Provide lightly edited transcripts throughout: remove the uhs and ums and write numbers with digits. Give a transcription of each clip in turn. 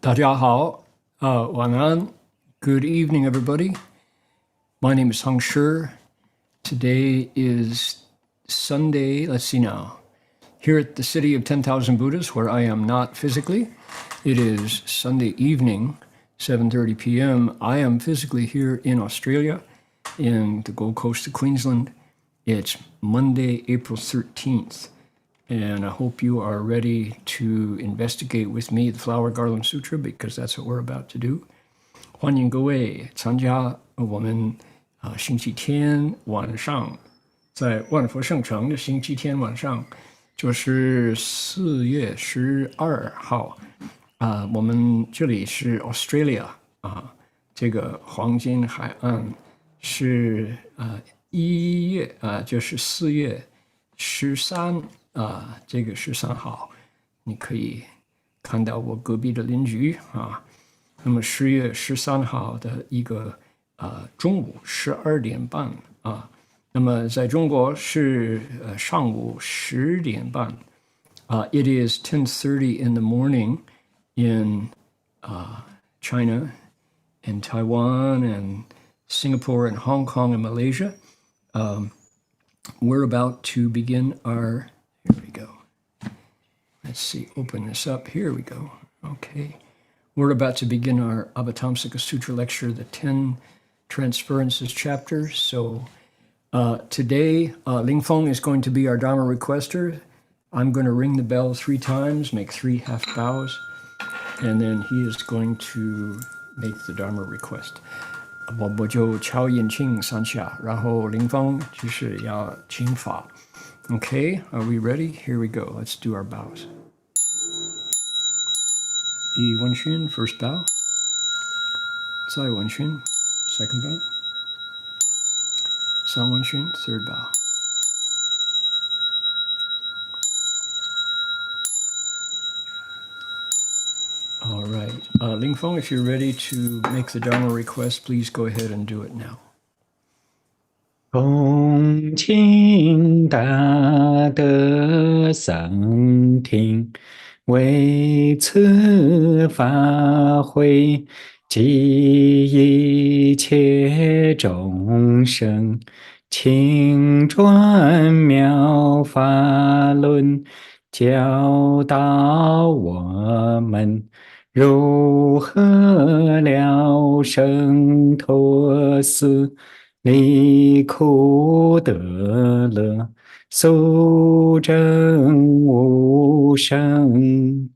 大家好，晚安. Good evening, everybody. My name is Heng Sure. Today is Sunday, let's see now. Here at the city of 10,000 Buddhas, where I am not physically, it is Sunday evening, 7:30 p.m. I am physically here in Australia, in the Gold Coast of Queensland. It's Monday, April 13th. And I hope you are ready to investigate with me the Flower Garland Sutra, because that's what we're about to do. 欢迎各位参加我们星期天晚上在万佛圣城的星期天晚上，就是4月12号。我们这里是 Australia 这个黄金海岸是1月就是4月13。这个13号，你可以看到我隔壁的邻居那么10月13号的一个中午12点半那么在中国是上午10点半It is 10:30 in the morning in China and Taiwan and Singapore and Hong Kong and Malaysia. We're about to begin our Here we go. Let's see, open this up. Here we go. Okay. We're about to begin our Avatamsaka Sutra lecture, the 10 Transferences chapter. So today, Ling Feng is going to be our Dharma requester. I'm going to ring the bell 3 times, make 3 half bows, and then he is going to make the Dharma request. 我就敲引磬3下，然后林峰就是要请法。Okay, are we ready? Here we go. Let's do our bows. 一问讯 first bow. 再问讯 second bow. 三问讯 third bow. All right. Ling Feng, if you're ready to make the Dharma request, please go ahead and do it now. 恭敬大德桑听，为此法会，及一切众生，请转妙法轮，教导我们如何了生脱死，离苦得乐，速证无生。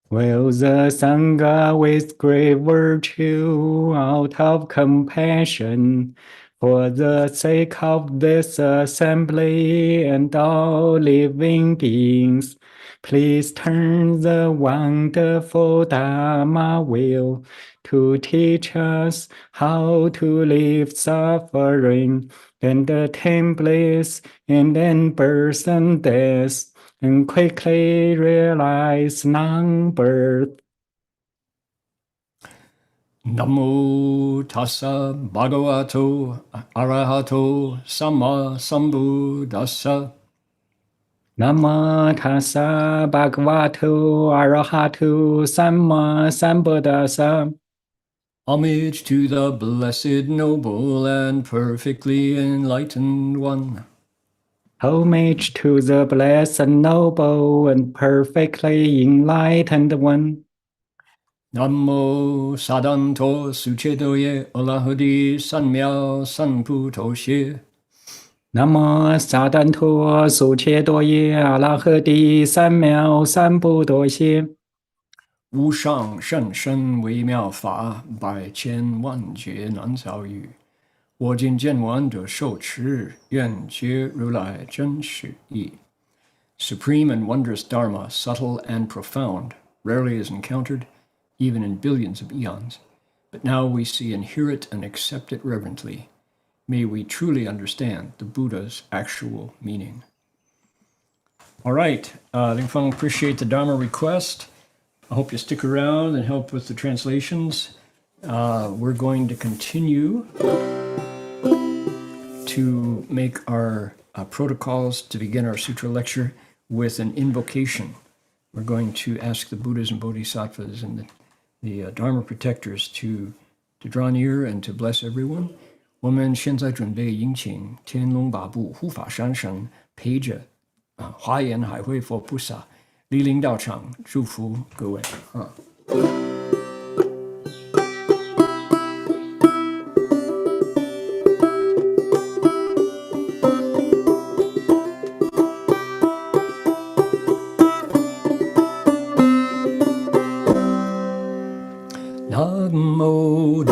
Will the Sangha with great virtue, out of compassion, for the sake of this assembly and all living beings, please turn the wonderful Dharma wheel to teach us how to live suffering and attain bliss and then birth and death, and quickly realize non-birth. Namo tassa bhagavato arahato samma sambuddhassa. Namo tassa bhagavato arahato samma sambuddhassa. Homage to the blessed, noble, and perfectly enlightened one. Homage to the blessed, noble, and perfectly enlightened one. Namo sadanto suchedoye alahadi sanmyao sanputoshe. Namo sadanto suchedoye alahadi sanmyao sanputoshe. 无上甚深微妙法，百千万劫难遭遇。我今见闻得受持，愿解如来真实义。Supreme and wondrous Dharma, subtle and profound, rarely is encountered, even in billions of eons. But now we see and hear it and accept it reverently. May we truly understand the Buddha's actual meaning. All right, Ling Feng, appreciate the Dharma request. I hope you stick around and help with the translations. We're going to continue to make our protocols to begin our sutra lecture with an invocation. We're going to ask the Buddhas and Bodhisattvas and the the Dharma protectors to draw near and to bless everyone. 我们现在准备迎请天龙八部护法三神陪着华严海会佛菩萨莅临道场，祝福各位啊。Namo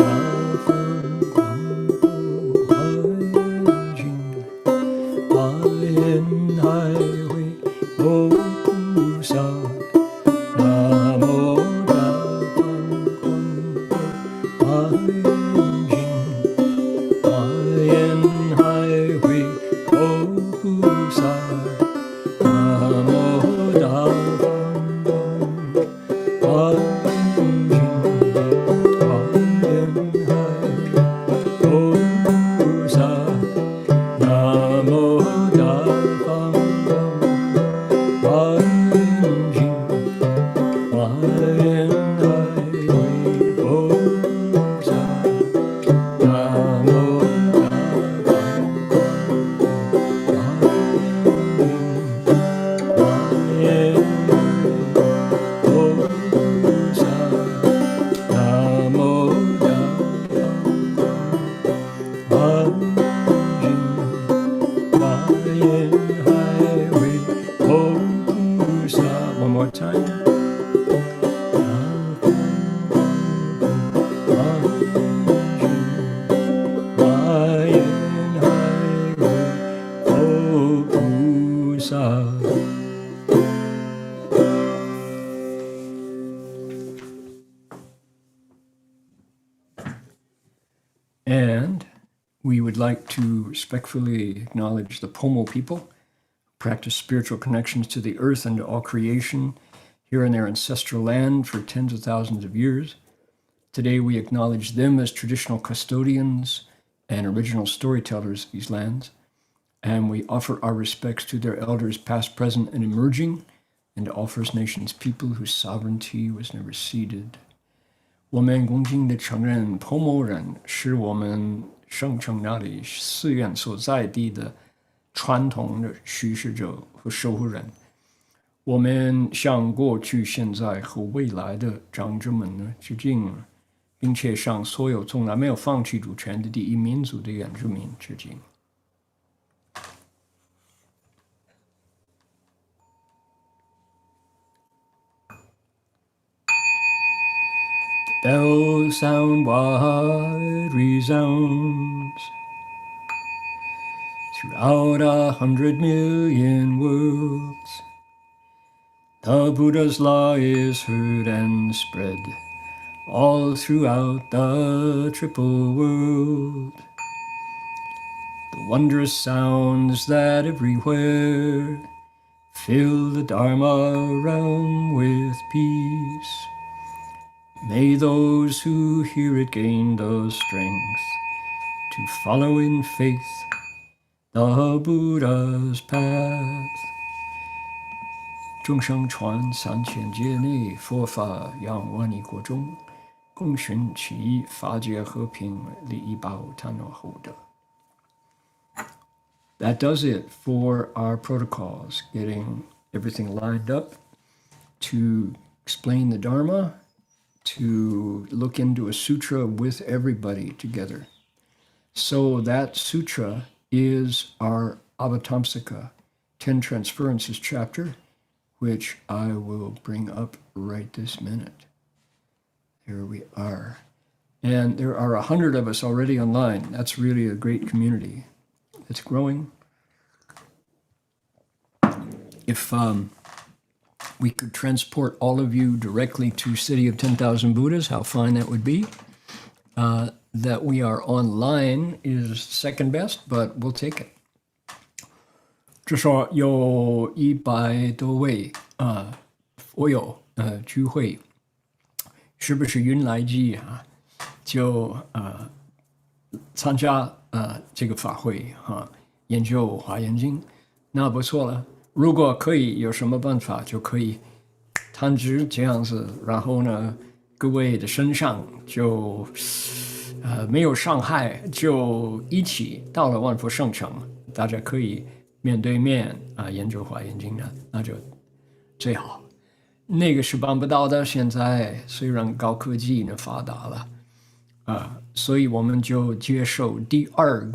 And we would like to respectfully acknowledge the Pomo people who practice spiritual connections to the earth and to all creation here in their ancestral land for tens of thousands of years. Today we acknowledge them as traditional custodians and original storytellers of these lands, and we offer our respects to their elders past, present, and emerging, and to all First Nations people whose sovereignty was never ceded. 我们恭敬地承认 Pomo 人是我们圣城那里寺院所在地的传统的叙事者和守护人。我们向过去、现在和未来的长者们呢致敬，并且向所有从来没有放弃主权的第一民族的原住民致敬。Bell sound wide resounds throughout 100 million worlds. The Buddha's law is heard and spread all throughout the triple world. The wondrous sounds that everywhere fill the Dharma realm with peace. May those who hear it gain the strength to follow in faith the Buddha's path. 众生传3000劫内，佛法扬万亿国中，共寻其一，法界和平，利益报贪恼后得。That does it for our protocols, getting everything lined up to explain the Dharma, to look into a sutra with everybody together. So that sutra is our Avatamsaka Ten Transferences chapter, which I will bring up right this minute. Here we are. And there are 100 of us already online. That's really a great community. It's growing. If we could transport all of you directly to City of 10,000 Buddhas, how fine that would be. That we are online is second best, but we'll take it. 至少有100多位佛友聚会，是不是云来机啊？就参加这个法会研究华严经，那不错了。如果可以有什么办法，就可以弹指这样子，然后呢，各位的身上就没有伤害，就一起到了万佛圣城，大家可以面对面研究华严经的，那就最好。那个是办不到的，现在虽然高科技呢发达了所以我们就接受第二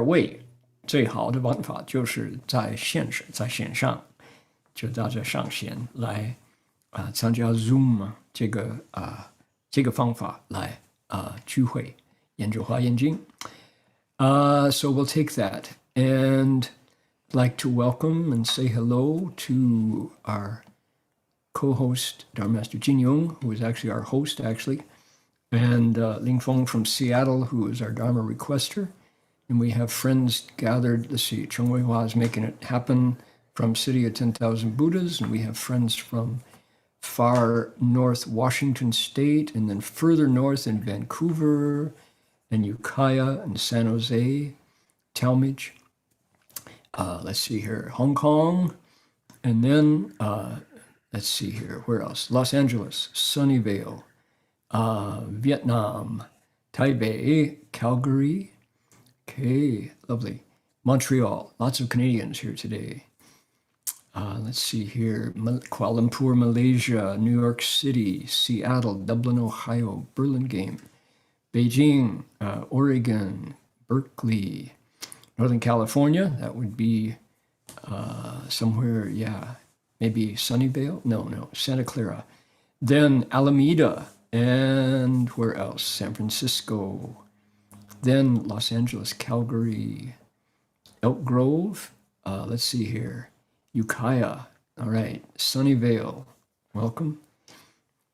位最好的办法，就是在线上，就大家上线来参加 Zoom 这个方法来聚会研究华严经。So we'll take that and like to welcome and say hello to our co-host, Dharma Master Jin Yong, who is actually our host, and Ling Feng from Seattle, who is our Dharma requester. And we have friends gathered. Let's see, Cheng Wei Hua is making it happen from City of 10,000 Buddhas, and we have friends from far north Washington State, and then further north in Vancouver, and Ukiah, and San Jose, Talmadge. Let's see here, Hong Kong, and then let's see here, where else? Los Angeles, Sunnyvale, Vietnam, Taipei, Calgary. Okay, lovely. Montreal, lots of Canadians here today. Let's see here, Kuala Lumpur, Malaysia, New York City, Seattle, Dublin, Ohio, Burlingame, Beijing, Oregon, Berkeley, Northern California, that would be somewhere, maybe Sunnyvale? No, Santa Clara. Then Alameda, and where else? San Francisco. Then Los Angeles, Calgary, Elk Grove. Let's see here. Ukiah. All right. Sunnyvale. Welcome.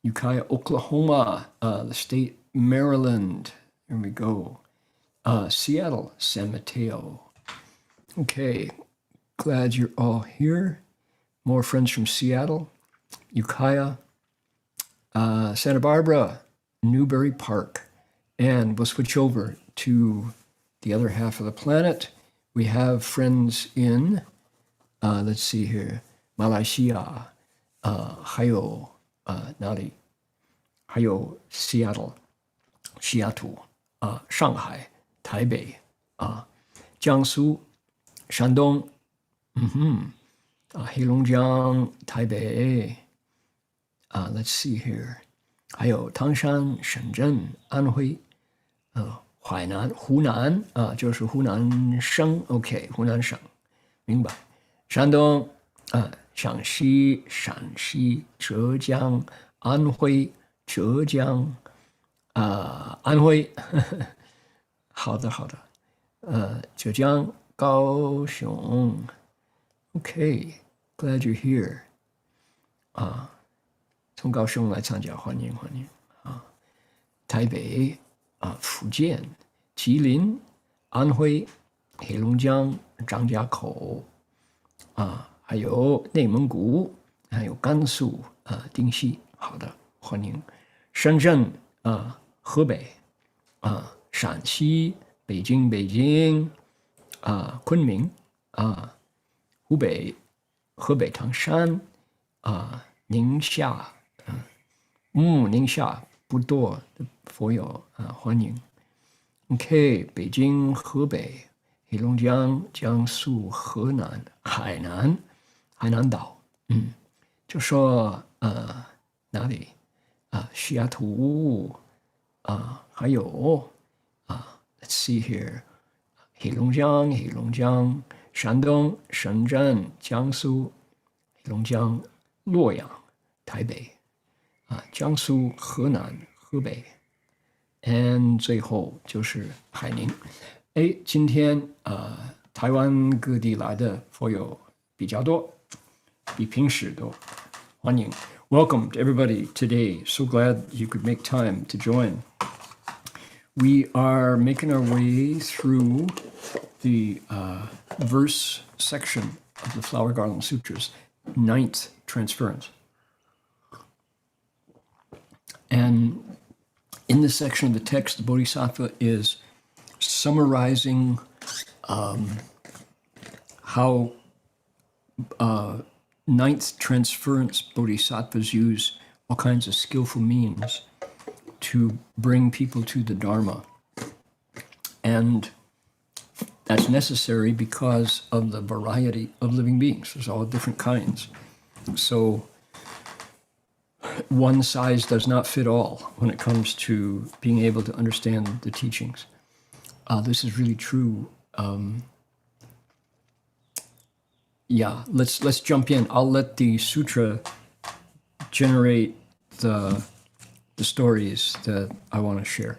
Ukiah, Oklahoma, the state Maryland. There we go. Seattle, San Mateo. Okay. Glad you're all here. More friends from Seattle, Ukiah, Santa Barbara, Newbury Park. And we'll switch over to the other half of the planet. We have friends in, let's see here, Malaysia, 还有哪里？还有 Seattle, 西雅图上海、台北江苏、山东，黑龙江、台北let's see here， 还有唐山、深圳、安徽，淮南、湖南就是湖南省 ，OK， 湖南省，明白。山东陕西、陕西、浙江、安徽、浙江安徽，好的，浙江、高雄 ，OK，glad you're here 从高雄来参加，欢迎台北福建、吉林、安徽、黑龙江、张家口还有内蒙古，还有甘肃定西，好的，欢迎。深圳河北陕西、北京昆明湖北、河北唐山宁夏宁夏不多的佛友欢迎。OK， 北京、河北、黑龙江、江苏、河南、海南岛，就说哪里西雅图还有let's see here， 黑龙江、山东、深圳、江苏、黑龙江、洛阳、台北江苏、河南、河北 ，and 最后就是海宁。今天台湾各地来的佛友比较多，比平时多，欢迎。Welcome to everybody today. So glad you could make time to join. We are making our way through the verse section of the Flower Garland Sutras, 9th Transference. And in this section of the text, the Bodhisattva is summarizing how 9th Transference Bodhisattvas use all kinds of skillful means to bring people to the Dharma. And that's necessary because of the variety of living beings. There's all different kinds. So one size does not fit all when it comes to being able to understand the teachings. This is really true. Let's jump in. I'll let the sutra generate the stories that I want to share.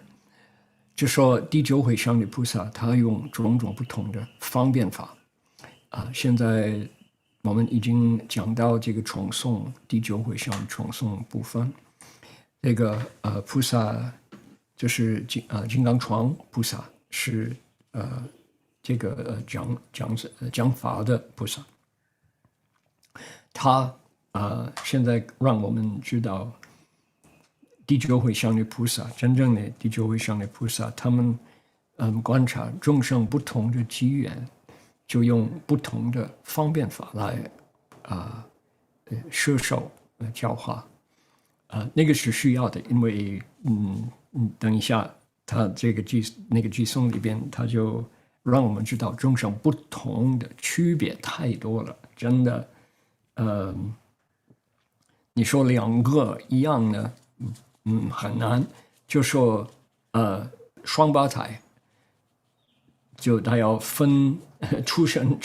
就说第九回向的菩萨，他用种种不同的方便法现在我们已经讲到这个传诵第九回向传诵部分。这个菩萨就是金刚幢菩萨，是这个讲法的菩萨。他现在让我们知道。第九回向的菩萨，真正的第九回向的菩萨，他们观察众生不同的机缘，就用不同的方便法来摄受教化那个是需要的，因为等一下他这个那个偈颂里边，他就让我们知道众生不同的区别太多了，真的你说两个一样的。很难，就说双胞胎，就他要分出生，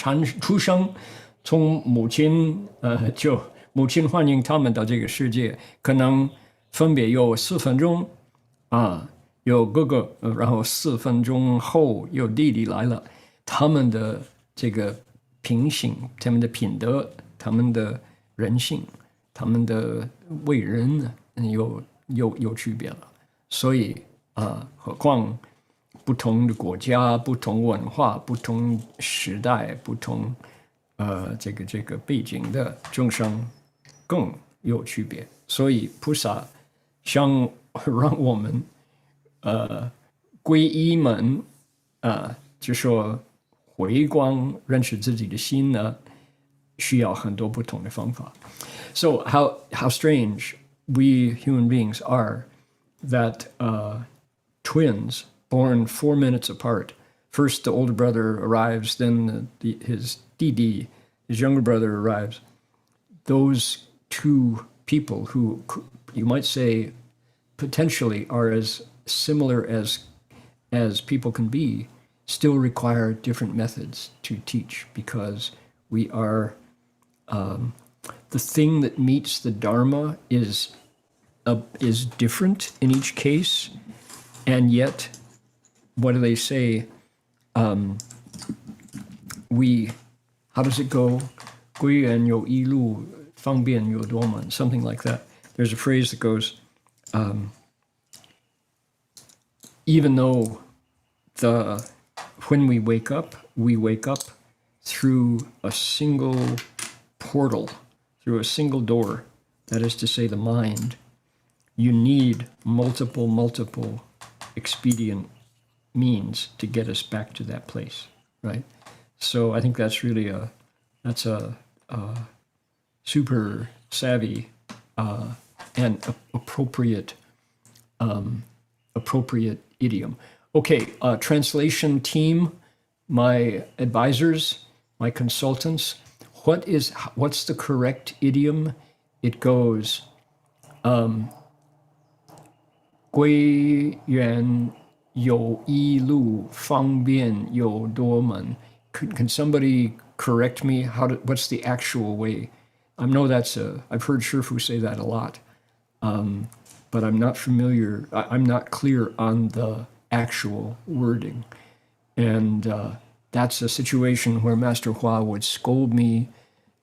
从母亲就母亲欢迎他们到这个世界，可能分别有4分钟有哥哥，然后4分钟后有弟弟来了，他们的这个品性，他们的品德，他们的人性，他们的为人有区别了，所以何况不同的国家、不同文化、不同时代、不同这个背景的众生更有区别，所以菩萨想让我们皈依门就说回光认识自己的心呢，需要很多不同的方法。So how strange we human beings are that twins born 4 minutes apart. First, the older brother arrives, then his Didi, his younger brother, arrives. Those two people who you might say potentially are as similar as people can be, still require different methods to teach because we are the thing that meets the Dharma is different in each case, and yet, what do they say? How does it go? 归元有一路，方便有多门, something like that. There's a phrase that goes, even though when we wake up through a single portal, through a single door, that is to say the mind, you need multiple expedient means to get us back to that place, right? So I think that's really a super savvy and appropriate idiom. Okay, translation team, my advisors, my consultants. What's the correct idiom? It goes, 归元有一路，方便有多门. Can somebody correct me? What's the actual way? I know I've heard Shifu say that a lot, but I'm not familiar. I'm not clear on the actual wording, and that's a situation where Master Hua would scold me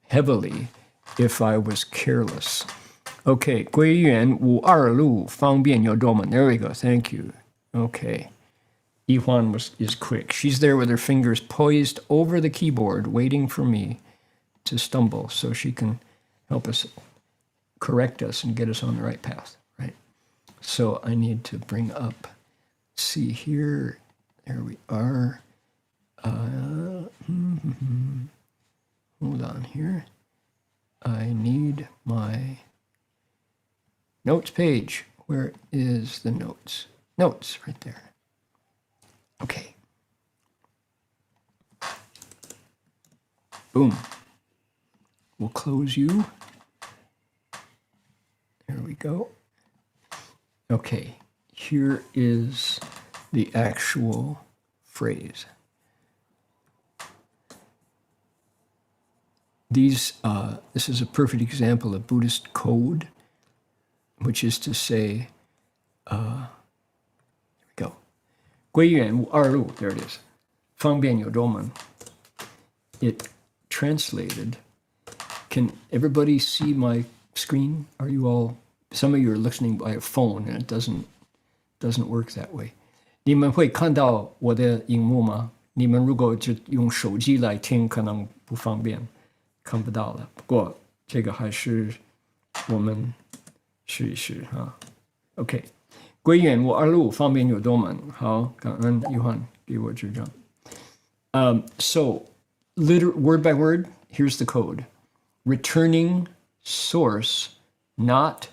heavily if I was careless. Okay, 归元52路，方便有多门. There we go. Thank you. Okay. Yihuan is quick. She's there with her fingers poised over the keyboard, waiting for me to stumble so she can help us, correct us, and get us on the right path, right? So I need to bring up, see here, there we are. Hold on here. I need my Notes page. Where is the notes? Notes, right there. Okay. Boom. We'll close you. There we go. Okay, here is the actual phrase. This is a perfect example of Buddhist code, which is to say, here we go. 归元无二路, there it is. 方便有多门. It translated. Can everybody see my screen? Are you all? Some of you are listening by a phone, and it doesn't work that way. 你们会看到我的荧幕吗？你们如果就用手机来听，可能不方便，看不到了。不过这个还是我们试一试哈。OK， 归元无二路，方便有多门。好，感恩约翰给我指正。So, word by word, here's the code. Returning source, not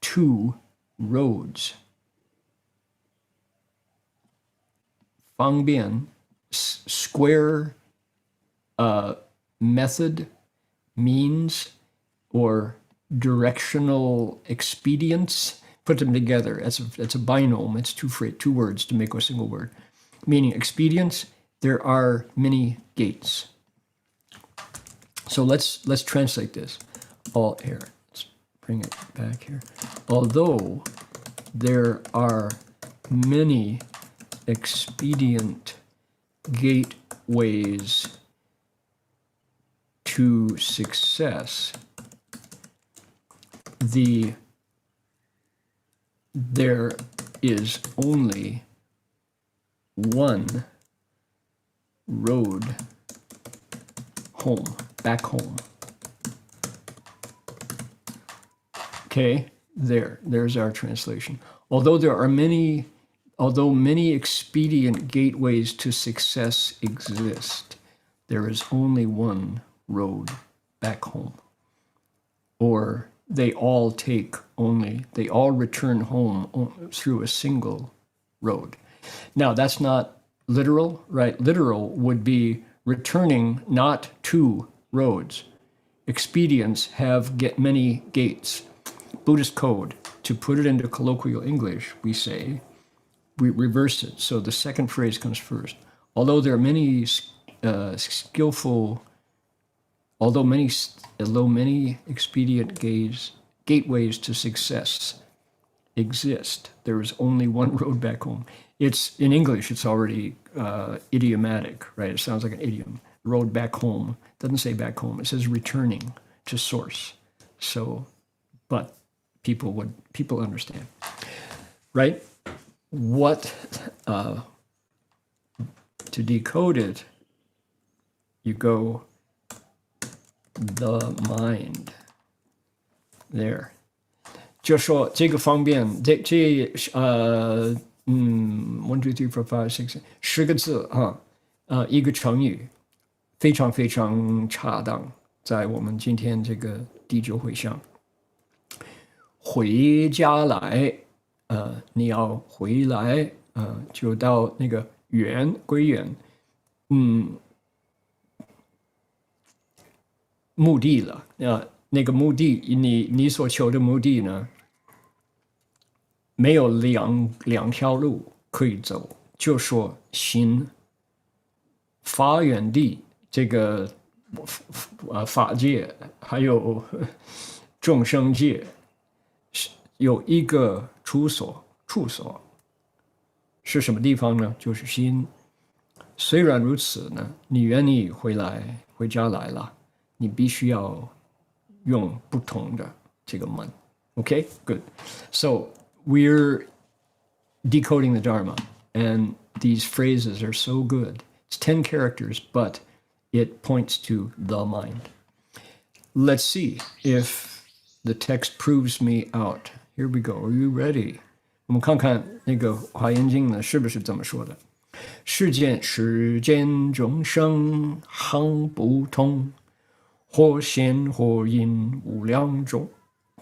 to roads. 方便 square method, means, or directional expedience. Put them together. That's a binomial. It's two words to make a single word. Meaning expedience, there are many gates. So let's translate this. All here. Let's bring it back here. Although there are many expedient gateways to success, there is only one road home, back home. Okay, there's our translation. Although many expedient gateways to success exist, there is only one road back home. Or they all return home through a single road. Now, that's not literal, right? Literal would be returning not to roads. Expedients have many gates. Buddhist code, to put it into colloquial English, we reverse it. So the second phrase comes first. Although there are many many expedient gateways to success exist, there is only one road back home. It's in English, it's already idiomatic, right? It sounds like an idiom. Road back home. It doesn't say back home. It says returning to source. So, but people understand, right? What to decode it, you go the mind there. 就说这个方面，1, 2, 3, 4, 5, 6, 10个字哈，一个成语，非常非常恰当，在我们今天这个第9回向。回家来，你要回来，就到那个归元，目的了，那个目的，你所求的目的呢，没有两条路可以走，就说心发源地这个法界还有众生界有一个处所是什么地方呢？就是心。虽然如此呢，你愿意回家来了，你必须要用不同的这个门。Okay, good. So we're decoding the Dharma, and these phrases are so good. It's 10 characters, but it points to the mind. Let's see if the text proves me out. Here we go. Are you ready? 我们看看那个华严经呢，是不是这么说的？世间众生行不通，或显或隐无两种，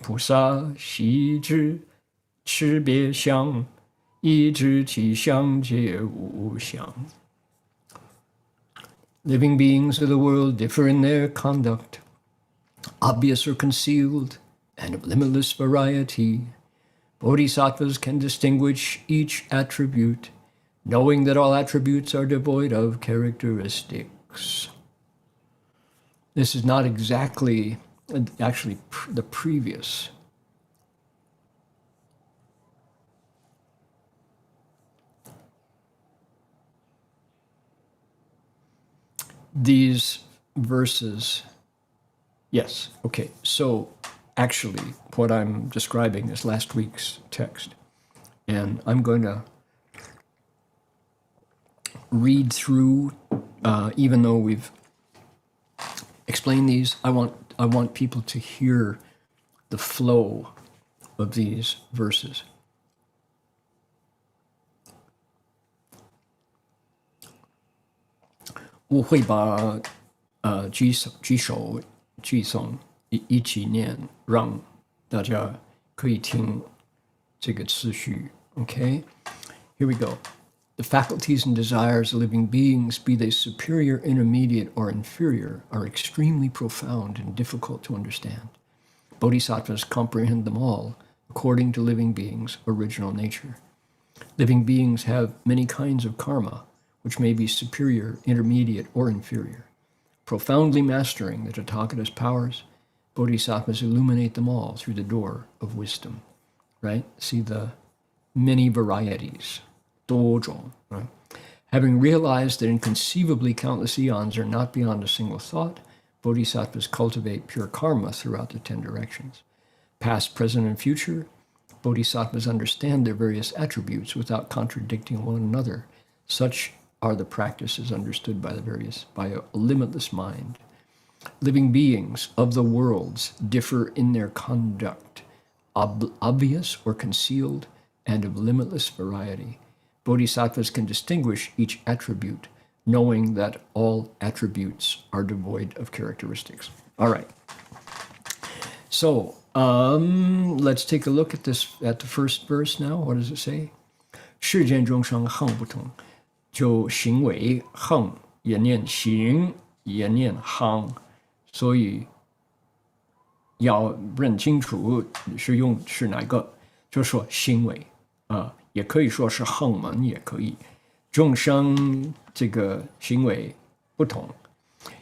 菩萨悉知识别相，一知其相皆无相。Living beings of the world differ in their conduct, obvious or concealed, and of limitless variety. Bodhisattvas can distinguish each attribute, knowing that all attributes are devoid of characteristics. This is not exactly, actually, the previous. These verses, yes, okay, so actually what I'm describing is last week's text. And I'm going to read through, even though we've explained these, I want people to hear the flow of these verses. 我会把几首句诵一起念，让大家可以听这个次序。Okay, here we go. The faculties and desires of living beings, be they superior, intermediate, or inferior, are extremely profound and difficult to understand. Bodhisattvas comprehend them all according to living beings' original nature. Living beings have many kinds of karma, which may be superior, intermediate, or inferior. Profoundly mastering the Tathagata's powers, Bodhisattvas illuminate them all through the door of wisdom. Right? See the many varieties. 多种, right? Having realized that inconceivably countless eons are not beyond a single thought, Bodhisattvas cultivate pure karma throughout the 10 directions. Past, present, and future, Bodhisattvas understand their various attributes without contradicting one another. Such are the practices understood by a limitless mind. Living beings of the worlds differ in their conduct, obvious or concealed, and of limitless variety. Bodhisattvas can distinguish each attribute, knowing that all attributes are devoid of characteristics. All right. So let's take a look at the first verse now. What does it say? 世间众生恒不同，就行为恒也念行，也念恒，所以要认清楚是哪个，就说行为也可以说是恒门，也可以。众生这个行为不同，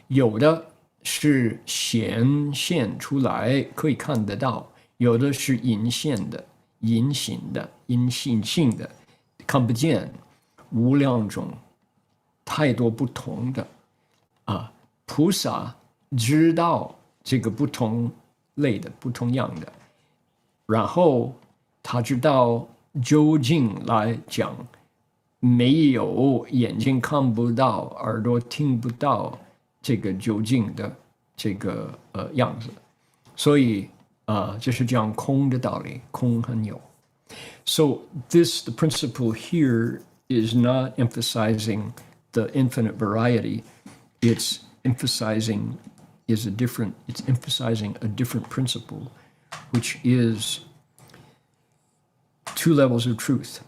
有的是显现出来可以看得到，有的是隐现的、隐形的、隐性性的，看不见，无量种，太多不同的菩萨知道这个不同类的、不同样的，然后他知道究竟来讲，没有眼睛看不到，耳朵听不到这个究竟的这个样子，所以就是讲空的道理，空很有。So the principle here is not emphasizing the infinite variety. It's emphasizing a different principle, which is two levels of truth.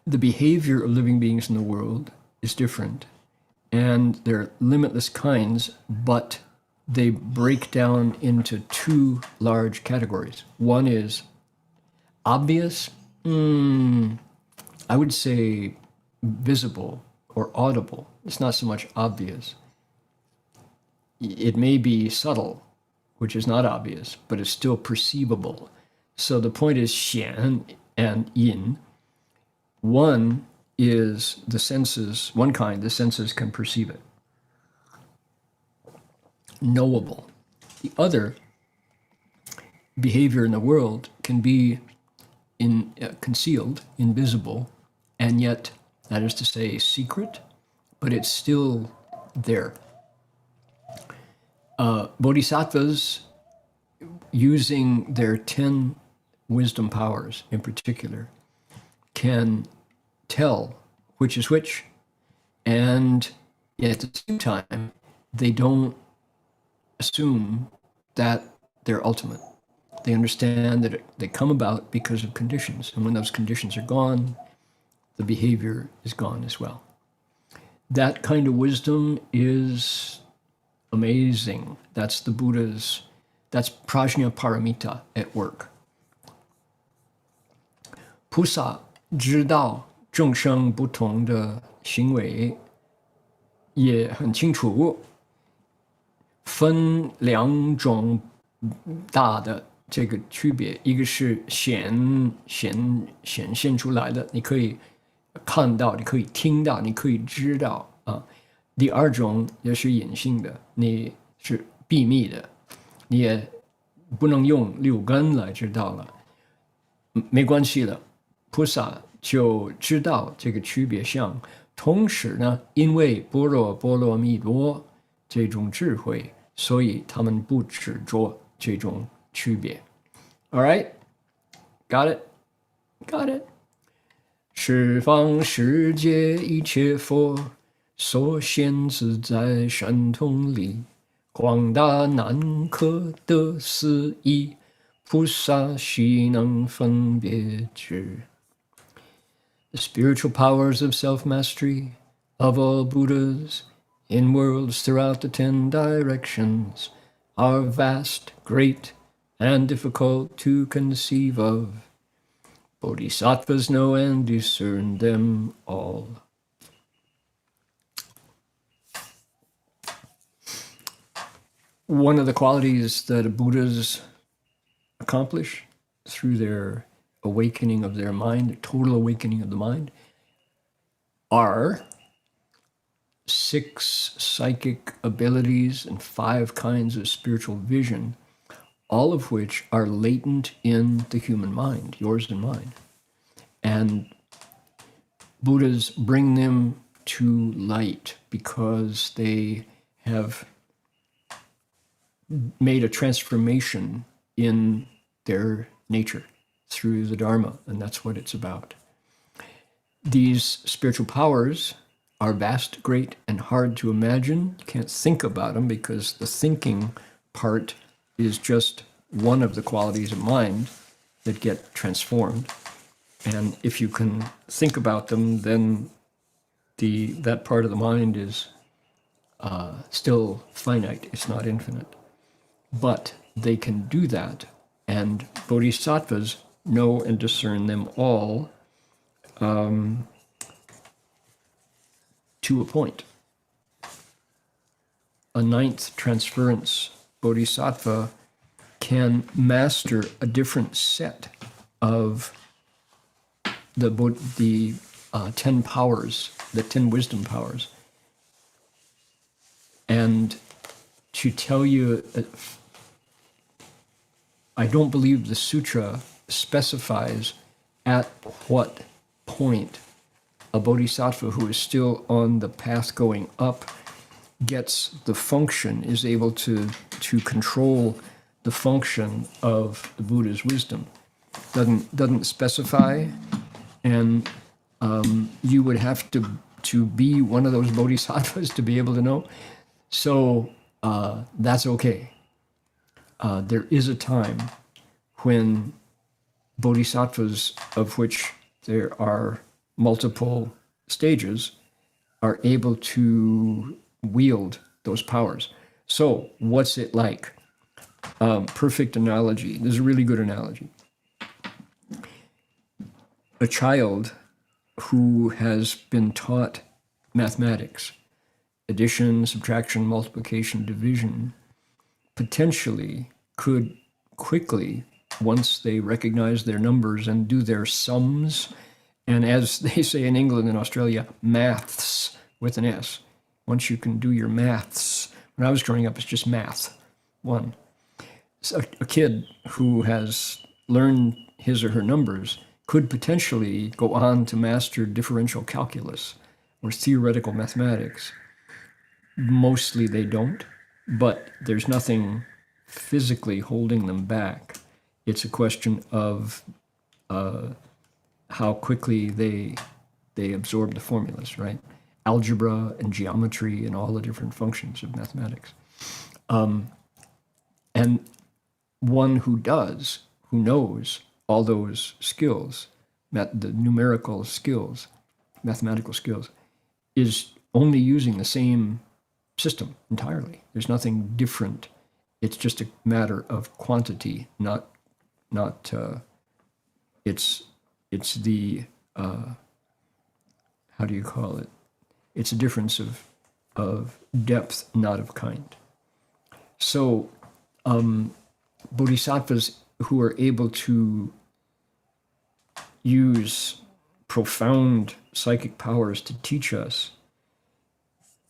The behavior of living beings in the world is different, and they're limitless kinds, but they break down into two large categories. One is obvious, I would say visible or audible. It's not so much obvious. It may be subtle, which is not obvious, but it's still perceivable. So the point is 显 and yin. One is the senses, one kind, the senses can perceive it. Knowable. The other, behavior in the world, can be concealed, invisible, and yet, that is to say, secret, but it's still there. Bodhisattvas, using their 10 wisdom powers in particular, can tell which is which, and at the same time, they don't assume that they're ultimate. They understand that they come about because of conditions. And when those conditions are gone, the behavior is gone as well. That kind of wisdom is amazing. That's the Buddha's, that's Prajna Paramita at work. 菩萨知道众生不同的行为，也很清楚，分两种大的这个区别，一个是显现出来的，你可以看到，你可以听到，你可以知道啊。第二种也是隐性的，你是秘密的，你也不能用六根来知道了。没关系了，菩萨就知道这个区别相。同时呢，因为般若波罗蜜多这种智慧，所以他们不执着这种区别。All right, got it, got it. 十方世界一切佛，所现自在神通力，广大难可得思议，菩萨悉能分别知。The spiritual powers of self-mastery of all Buddhas in worlds throughout the 10 directions are vast, great, and difficult to conceive of. Bodhisattvas know and discern them all. One of the qualities that Buddhas accomplish through their awakening of their mind, the total awakening of the mind, are 6 psychic abilities and 5 kinds of spiritual vision, all of which are latent in the human mind, yours and mine. And Buddhas bring them to light because they have made a transformation in their nature through the Dharma, and that's what it's about. These spiritual powers are vast, great, and hard to imagine. You can't think about them because the thinking part is just one of the qualities of mind that get transformed. And if you can think about them, then that part of the mind is still finite. It's not infinite. But they can do that, and bodhisattvas know and discern them all to a point. A 9th transference bodhisattva can master a different set of the 10 powers, the 10 wisdom powers. And to tell you, I don't believe the sutra specifies at what point a bodhisattva who is still on the path going up gets the function, is able to control the function of the Buddha's wisdom. Doesn't specify, and you would have to be one of those bodhisattvas to be able to know. So that's okay. There is a time when bodhisattvas, of which there are multiple stages, are able to wield those powers. So what's it like? Perfect analogy. This is a really good analogy. A child who has been taught mathematics, addition, subtraction, multiplication, division, potentially could quickly, once they recognize their numbers and do their sums, and as they say in England and Australia, maths with an S. Once you can do your maths, when I was growing up, it's just math, 1. So a kid who has learned his or her numbers could potentially go on to master differential calculus or theoretical mathematics. Mostly they don't, but there's nothing physically holding them back. It's a question of how quickly they absorb the formulas, right? Algebra and geometry and all the different functions of mathematics. And one who knows all those skills, the numerical skills, mathematical skills, is only using the same system entirely. There's nothing different. It's just a matter of quantity, not it's the how do you call it? It's a difference of depth, not of kind. So bodhisattvas who are able to use profound psychic powers to teach us,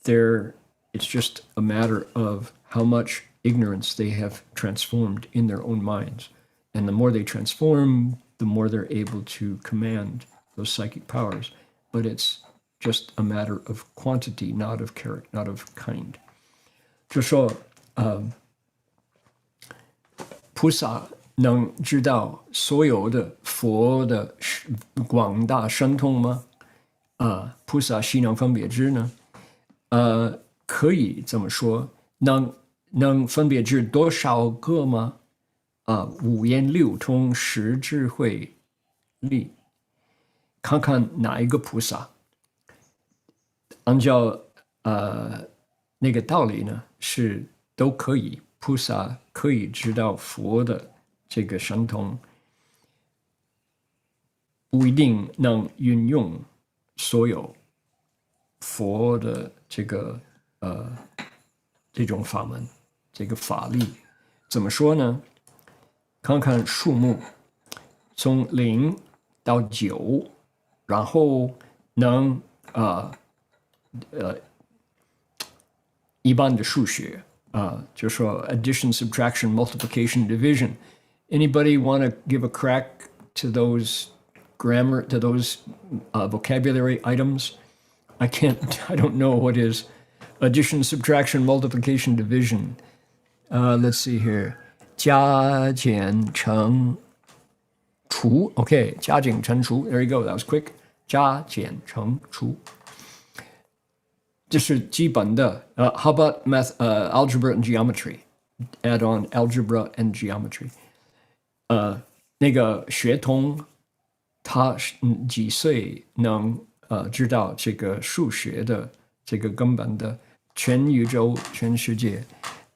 it's just a matter of how much ignorance they have transformed in their own minds. And the more they transform, the more they're able to command those psychic powers. But it's just a matter of quantity, not of character, not of kind. 就说菩萨能知道所有的佛的广大神通吗？菩萨悉能分别知呢？可以这么说，能分别知多少个吗？五言六通十智慧力，看看哪一个菩萨。按照那个道理呢，是都可以，菩萨可以知道佛的这个神通，不一定能运用所有佛的这个这种法门，这个法力。怎么说呢？看看数目，从0到9，然后能一般的数学就说 addition, subtraction, multiplication, division. Anybody want to give a crack to those grammar, to those vocabulary items? I don't know what is addition, subtraction, multiplication, division. Let's see here. 加减乘除 OK 加减乘除 There you go, that was quick. 加减乘除这是基本的how about algebra and geometry? Add on algebra and geometry. 那个学童他几岁能知道这个数学的这个根本的全宇宙全世界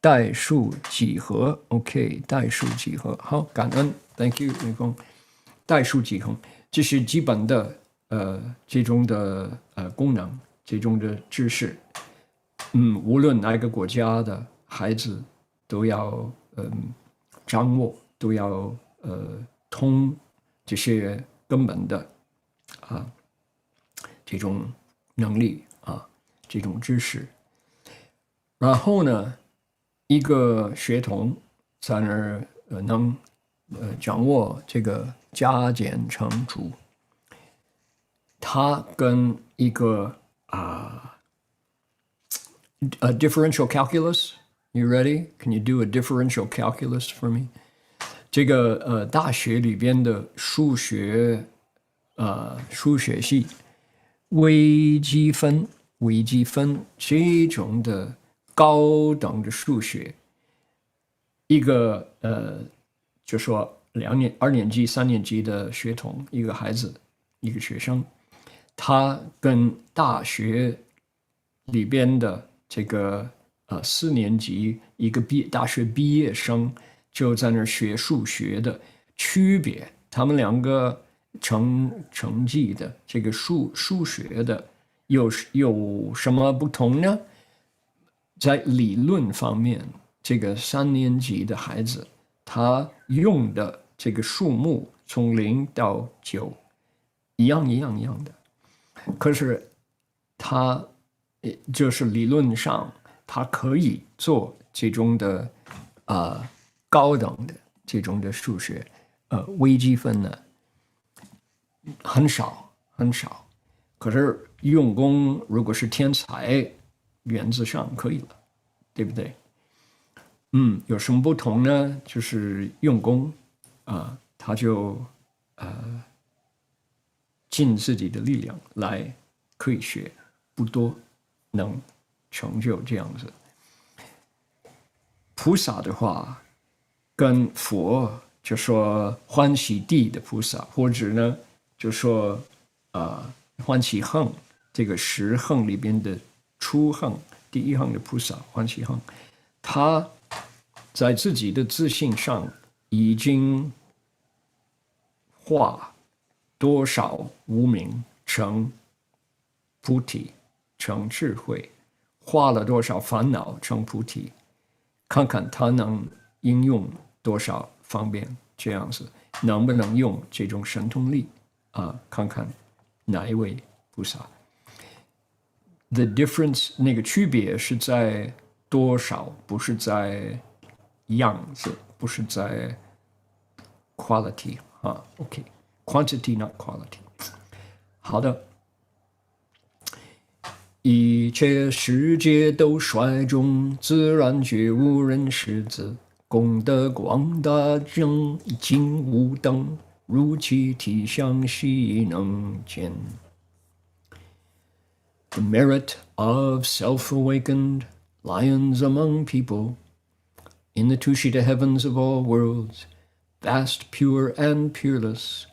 代数几何 OK 代数几何好感恩 Thank you 雷公代数几何这是基本的这种的功能这种的知识无论哪个国家的孩子都要掌握都要通这些根本的这种能力这种知识然后呢一个学童在那儿能掌握这个加减乘除他跟一个a differential calculus you ready? Can you do a differential calculus for me? 这个大学里边的数学系微积分这种的高等的数学一个就说2年级3年级的学童一个孩子一个学生他跟大学里边的这个4年级一个大学毕业生就在那儿学数学的区别他们两个成绩的这个数学的有什么不同呢？在理论方面这个3年级的孩子他用的这个数目从0到9一样的可是他就是理论上他可以做这种的高等的这种的数学微积分呢很少可是用功如果是天才原则上可以了对不对有什么不同呢就是用功他就尽自己的力量来可以学不多能成就这样子菩萨的话跟佛就说欢喜地的菩萨，或者呢就说欢喜横这个十横里边的初横第一横的菩萨欢喜横，他在自己的自信上已经化多少无明成菩提成智慧，化了多少烦恼成菩提，看看他能应用多少方便，这样子能不能用这种神通力看看哪一位菩萨。The difference 那个区别是在多少，不是在样子，不是在 quality OK，quantity not quality。好的。一切世界都率众，自然觉悟人识字，功德广大尽无等，如其体相悉能见。The merit of self-awakened lions among people, in the Tushita heavens of all worlds, vast, pure, and peerless,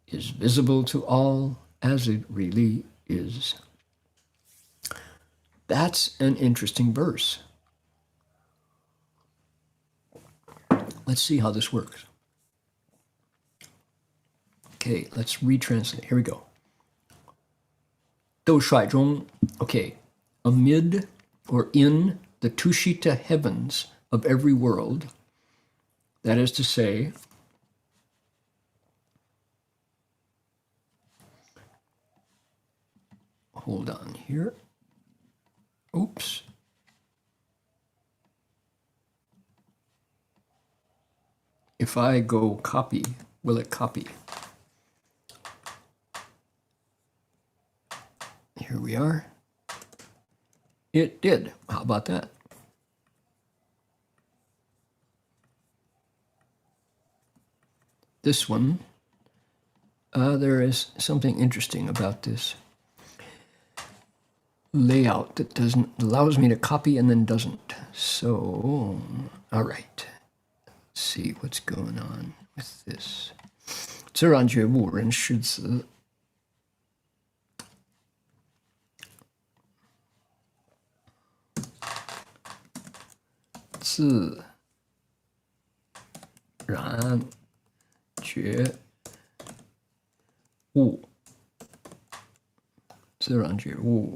is visible to all as it really is. That's an interesting verse. Let's see how this works. Okay, let's retranslate. Here we go. 都率中, okay, amid or in the Tushita heavens of every world, that is to say, hold on here. Oops. If I go copy, will it copy? Here we are. It did. How about that? This one, there is something interesting about this layout that allows me to copy and then doesn't. So, all right. Let's see what's going on with this. 自然觉悟人识字。自然觉悟，自然觉悟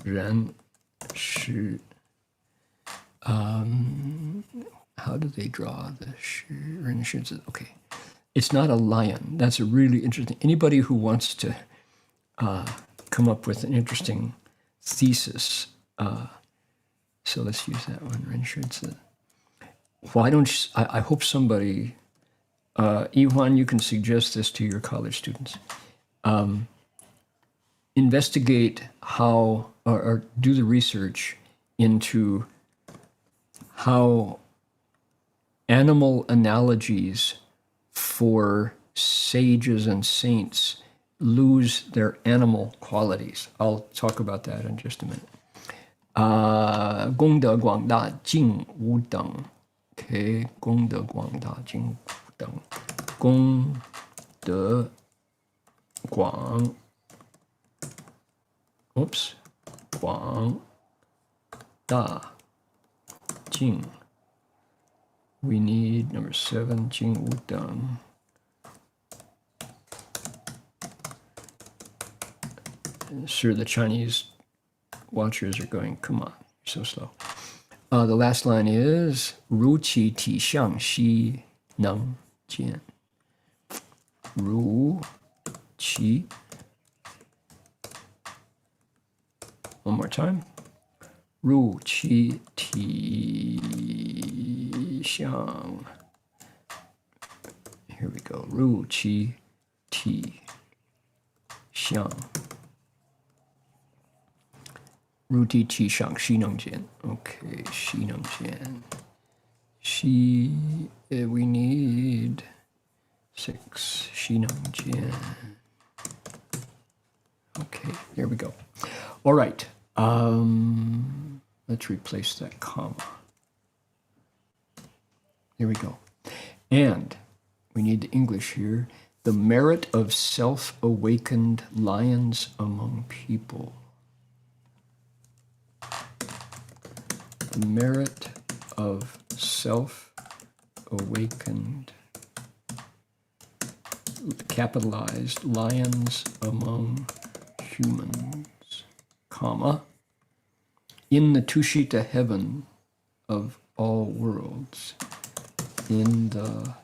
人识。How do they draw the 人识字? Okay, it's not a lion. That's a really interesting. Anybody who wants to come up with an interesting thesis. So let's use that one. 人识字. Why don't you, I hope somebody, Iwan, you can suggest this to your college students. Investigate how, or do the research into how animal analogies for sages and saints lose their animal qualities. I'll talk about that in just a minute. 功德广大尽无等 ，OK， 功德广大尽无等，功德广 ，oops， 广大尽 ，we need number 7 尽无等。Sure, the Chinese watchers are going, come on, you're so slow. The last line is 如其体相悉能见。如其 One more time. 如其体相 Here we go. 如其体相如体体相悉能见 OK 悉能见悉 we need 6 悉能见 Okay, there we go. All right. Let's replace that comma. There we go. And we need the English here. The merit of self-awakened lions among people. The merit of self-awakened, capitalized, lions among humans, comma, in the Tushita heaven of all worlds, in the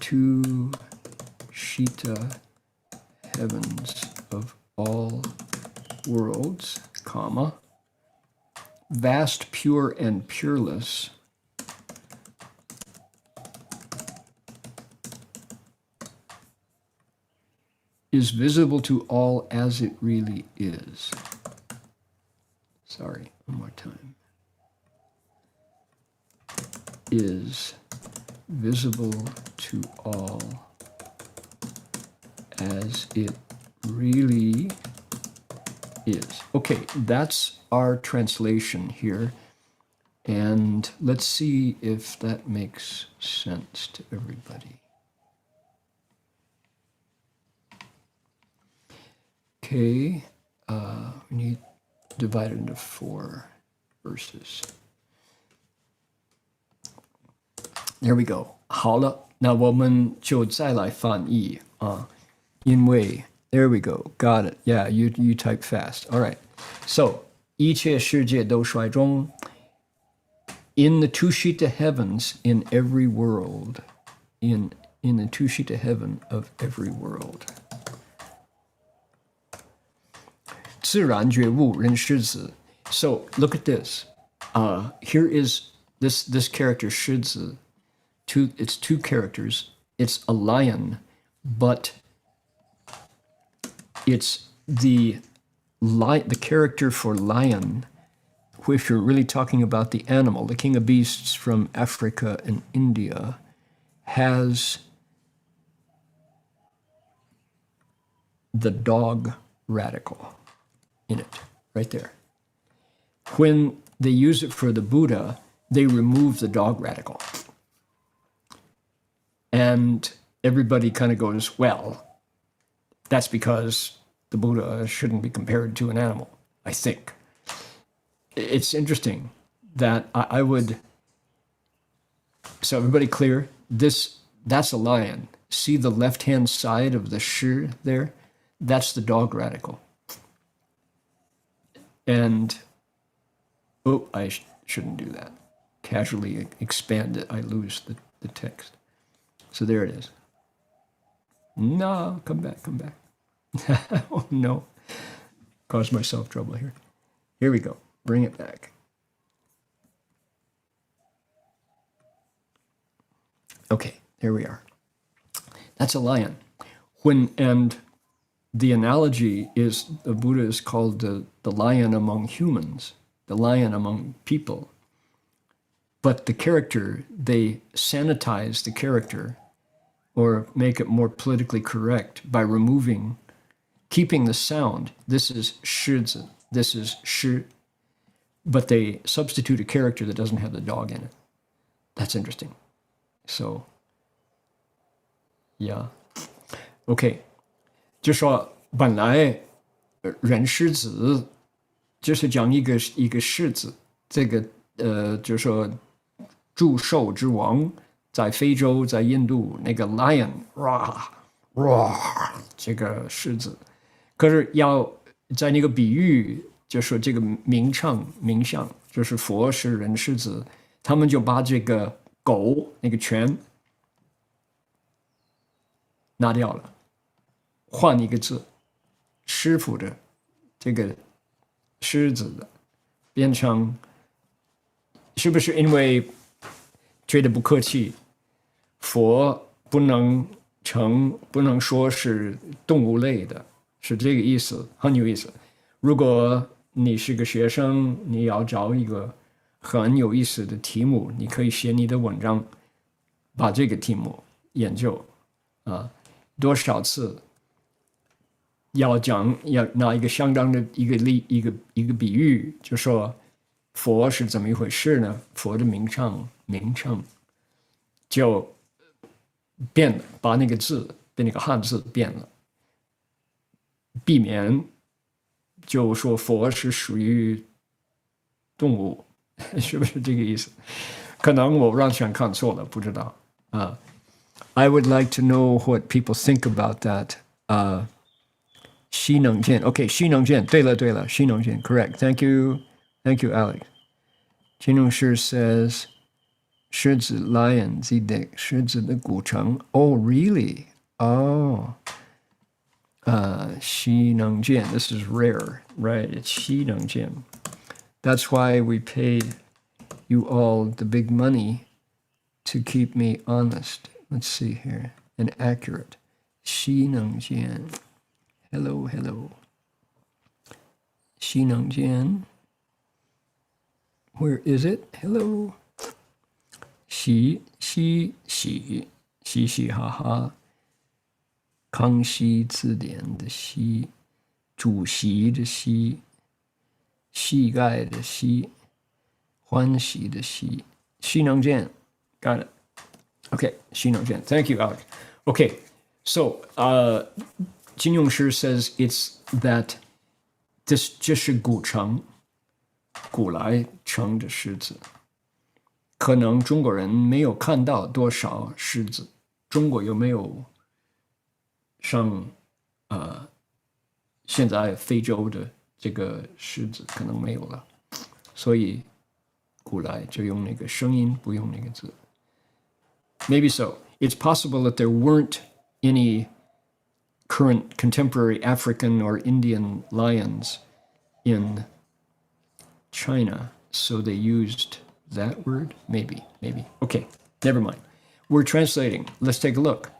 Tushita heavens of all worlds, comma, vast, pure, and pureless, is visible to all as it really is. Sorry, one more time. Is visible to all as it really is. Okay, that's our translation here. And let's see if that makes sense to everybody. Okay, we need divided into 4 verses. There we go. 好了，那我们就再来翻译啊，因为 there we go, got it. Yeah, you type fast. All right. So 一切世界都衰终 in the Tushita heavens in every world, in the Tushita heaven of every world. 自然觉悟人师子. So look at this. Here is this character 狮子. It's 2 characters. It's a lion, but it's the character for lion, if you're really talking about the animal, the king of beasts from Africa and India, has the dog radical in it, right there. When they use it for the Buddha, they remove the dog radical. And everybody kind of goes, well, that's because the Buddha shouldn't be compared to an animal, I think. It's interesting that I would, so everybody clear, that's a lion. See the left-hand side of the shi there? That's the dog radical. And, I shouldn't do that. Casually expand it, I lose the text. So there it is. No, come back. Oh no, caused myself trouble here. Here we go, bring it back. Okay, there we are. That's a lion. And the analogy is the Buddha is called the lion among humans, the lion among people. But the character, they sanitize the character or make it more politically correct by keeping the sound. This is 狮子, this is 狮, but they substitute a character that doesn't have the dog in it. That's interesting. So, yeah. Okay. 就说本来人狮子就是讲一个狮子，这个就说祝兽之王在非洲，在印度那个 lion， 这个狮子。可是要在那个比喻，就说这个名相，就是佛是人狮子，他们就把这个狗那个犬拿掉了，换一个字，师傅的这个狮子的变成，是不是因为觉得不客气？佛不能说是动物类的，是这个意思，很有意思。如果你是个学生，你要找一个很有意思的题目，你可以写你的文章，把这个题目研究啊，多少次要拿一个相当的一个比喻，就说佛是怎么一回事呢？佛的名称就变了，把那个字的那个汉字变了，避免就说佛是属于动物，是不是这个意思？可能我完全看错了，不知道啊。I would like to know what people think about that. 西能见 ，OK， 西能见，对了，西能见 ，correct. Thank you, Alex. 金融师 says 狮子 lion 记得狮子的古城 Oh, really? Oh. 西能见 This is rare, right? It's 西能见 That's why we pay you all the big money to keep me honest. Let's see here. And accurate. 西能见 Hello. 西能见 Where is it? Hello. 嘻嘻哈哈。康熙字典的西，主席的西，膝盖的膝，欢喜的喜，西能见 Got it. Okay, 西能见 Thank you, Alex. Okay, so 金庸师 says it's that this 这是古城，古来城的狮子。可能中国人没有看到多少狮子，中国有没有像现在非洲的这个狮子可能没有了，所以古来就用那个声音，不用那个字。Maybe so. It's possible that there weren't any current contemporary African or Indian lions in China, so they used that word? Maybe. Okay, never mind. We're translating. Let's take a look.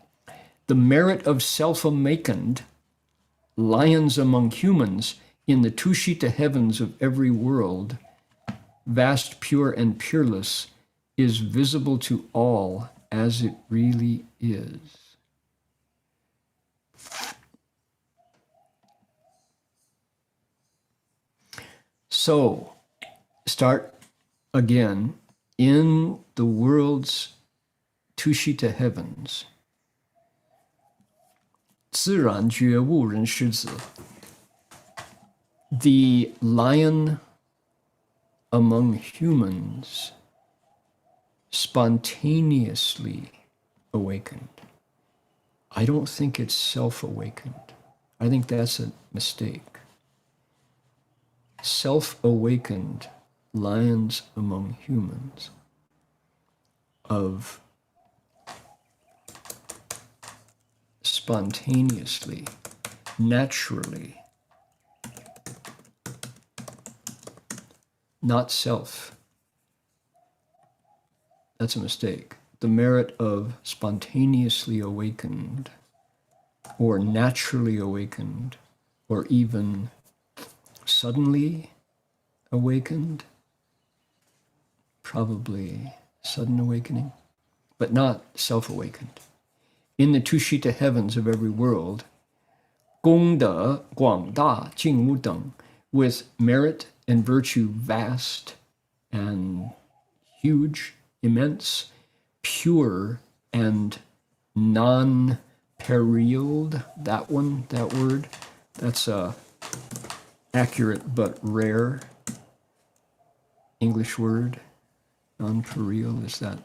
The merit of self-awakened lions among humans in the Tushita heavens of every world, vast, pure, and peerless, is visible to all as it really is. So, start again. In the world's Tushita heavens, 自然觉悟人狮子 the lion among humans spontaneously awakened. I don't think it's self-awakened. I think that's a mistake. Self-awakened lions among humans of spontaneously, naturally, not self. That's a mistake. The merit of spontaneously awakened, or naturally awakened, or even suddenly awakened, probably sudden awakening, but not self-awakened. In the Tushita heavens of every world, 功德广大净无等, with merit and virtue vast and huge, immense, pure and non-periled. That word, that's a accurate but rare English word. Non-peril, is that,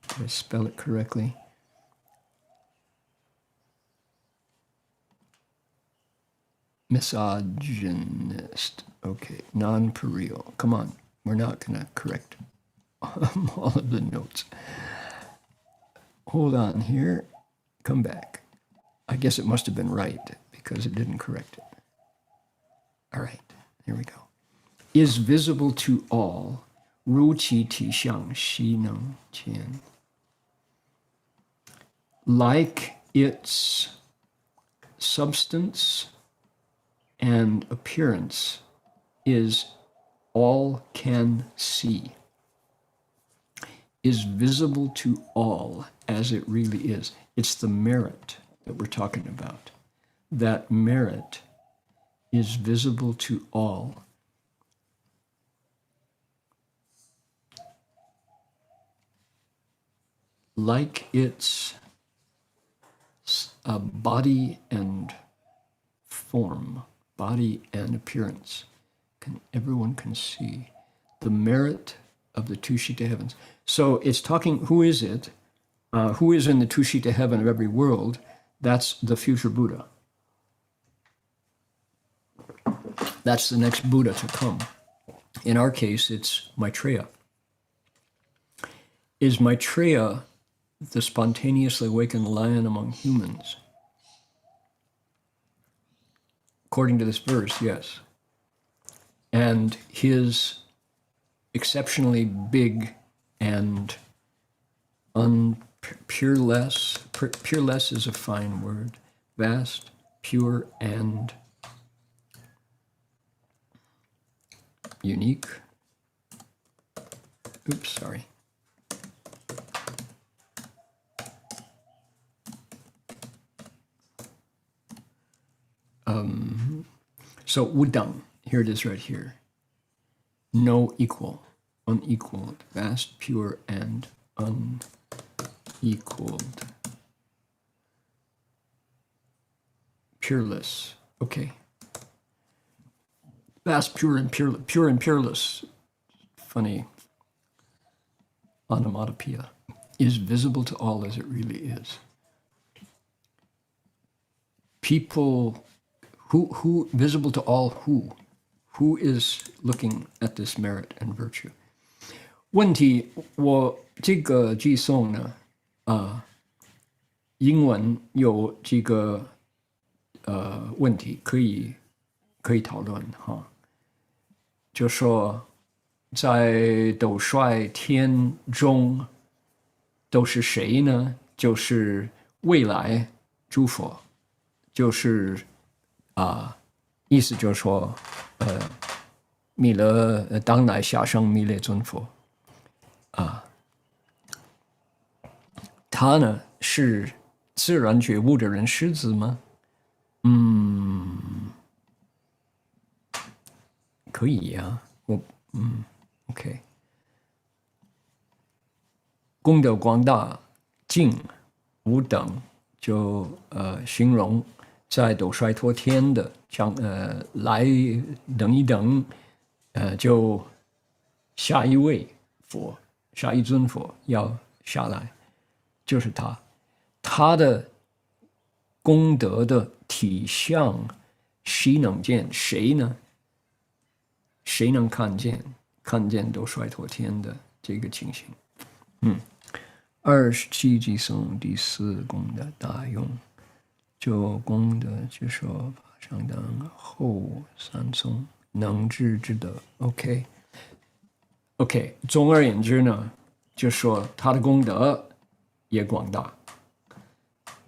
did I spell it correctly? Misogynist. Okay, non-peril. Come on, we're not going to correct all of the notes. Hold on here. Come back. I guess it must have been right because it didn't correct it. All right, here we go. Is visible to all. 如其体相悉能见. Like its substance and appearance is all can see, is visible to all as it really is. It's the merit that we're talking about. That merit is visible to all. like its body and form, body and appearance. Everyone can see the merit of the Tushita heavens. So it's talking, who is it? Who is in the Tushita heaven of every world? That's the future Buddha. That's the next Buddha to come. In our case, it's Maitreya. Is Maitreya the spontaneously awakened lion among humans? According to this verse, yes. And his exceptionally big and pureless is a fine word, vast, pure, and unique. Oops, sorry. So Wudang, here it is right here. No equal, unequaled, vast, pure, and unequaled. Pureless, okay. Vast, pure, and pureless. Funny onomatopoeia. Is visible to all as it really is. People, who visible to all who? Who is looking at this merit and virtue? 问题，我这个寄送呢，英文有几个问题可以讨论哈，就说在斗率天中都是谁呢？就是未来诸佛，就是意思就是说，弥勒当来下生弥勒尊佛，他呢是自然觉悟的人狮子吗？可以呀，OK。功德广大，净无等，就形容在斗率脱天的，来等一等，就下一位佛，下一尊佛要下来，就是他，他的功德的体相，谁能见？谁呢？谁能看见斗率脱天的这个情形？27寄送第4功德大用，就功德之说法上等后三宗能知之德。OK， 总而言之呢，就说他的功德也广大。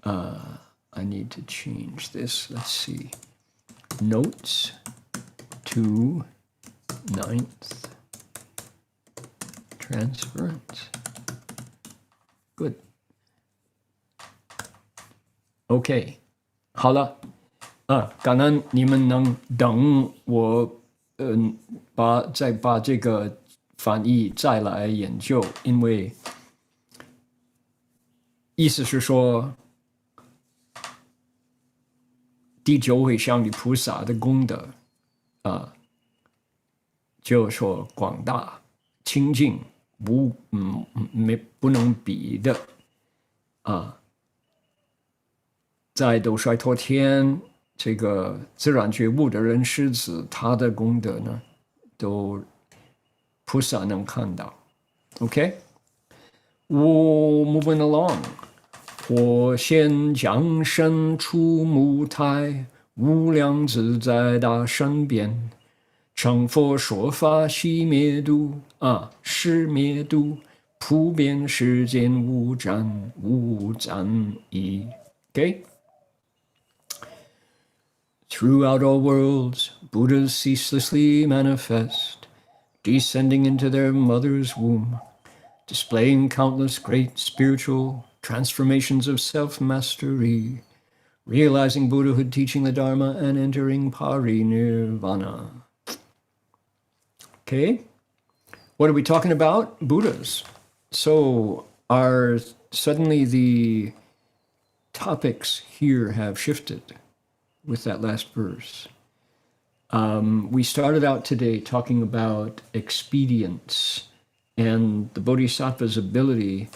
I need to change this. Let's see. Notes to 9th transference. Good. OK， 好了，感恩你们能等我，再把这个翻译再来研究，因为意思是说，第9回向的菩萨的功德，就说广大、清净，不能比的，在斗率脱天这个自然觉悟的人狮子，他的功德呢，都菩萨能看到。OK， 我 moving along， 火现降生出母胎，无量自在大身边，成佛说法悉灭度，是灭度，普遍世间无占疑。OK。Throughout all worlds, Buddhas ceaselessly manifest, descending into their mother's womb, displaying countless great spiritual transformations of self-mastery, realizing Buddhahood, teaching the Dharma, and entering parinirvana. Okay, what are we talking about? Buddhas. So our suddenly the topics here have shifted with that last verse. We started out today talking about expedience and the Bodhisattva's ability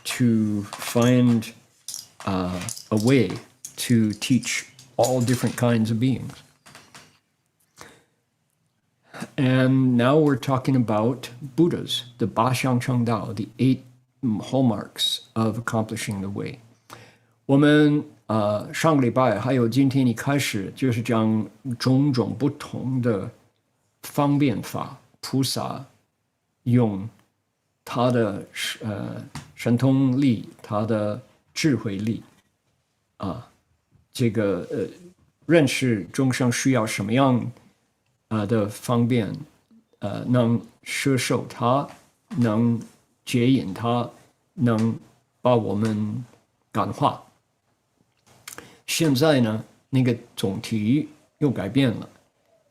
to find a way to teach all different kinds of beings. And now we're talking about Buddhas, the Ba Xiang Cheng Dao, the 8 hallmarks of accomplishing the way. 我们上个礼拜还有今天一开始就是讲种种不同的方便法，菩萨用他的神通力，他的智慧力这个认识众生需要什么样的方便，能摄受它，能接引它，能把我们感化。现在呢，那个总题又改变了，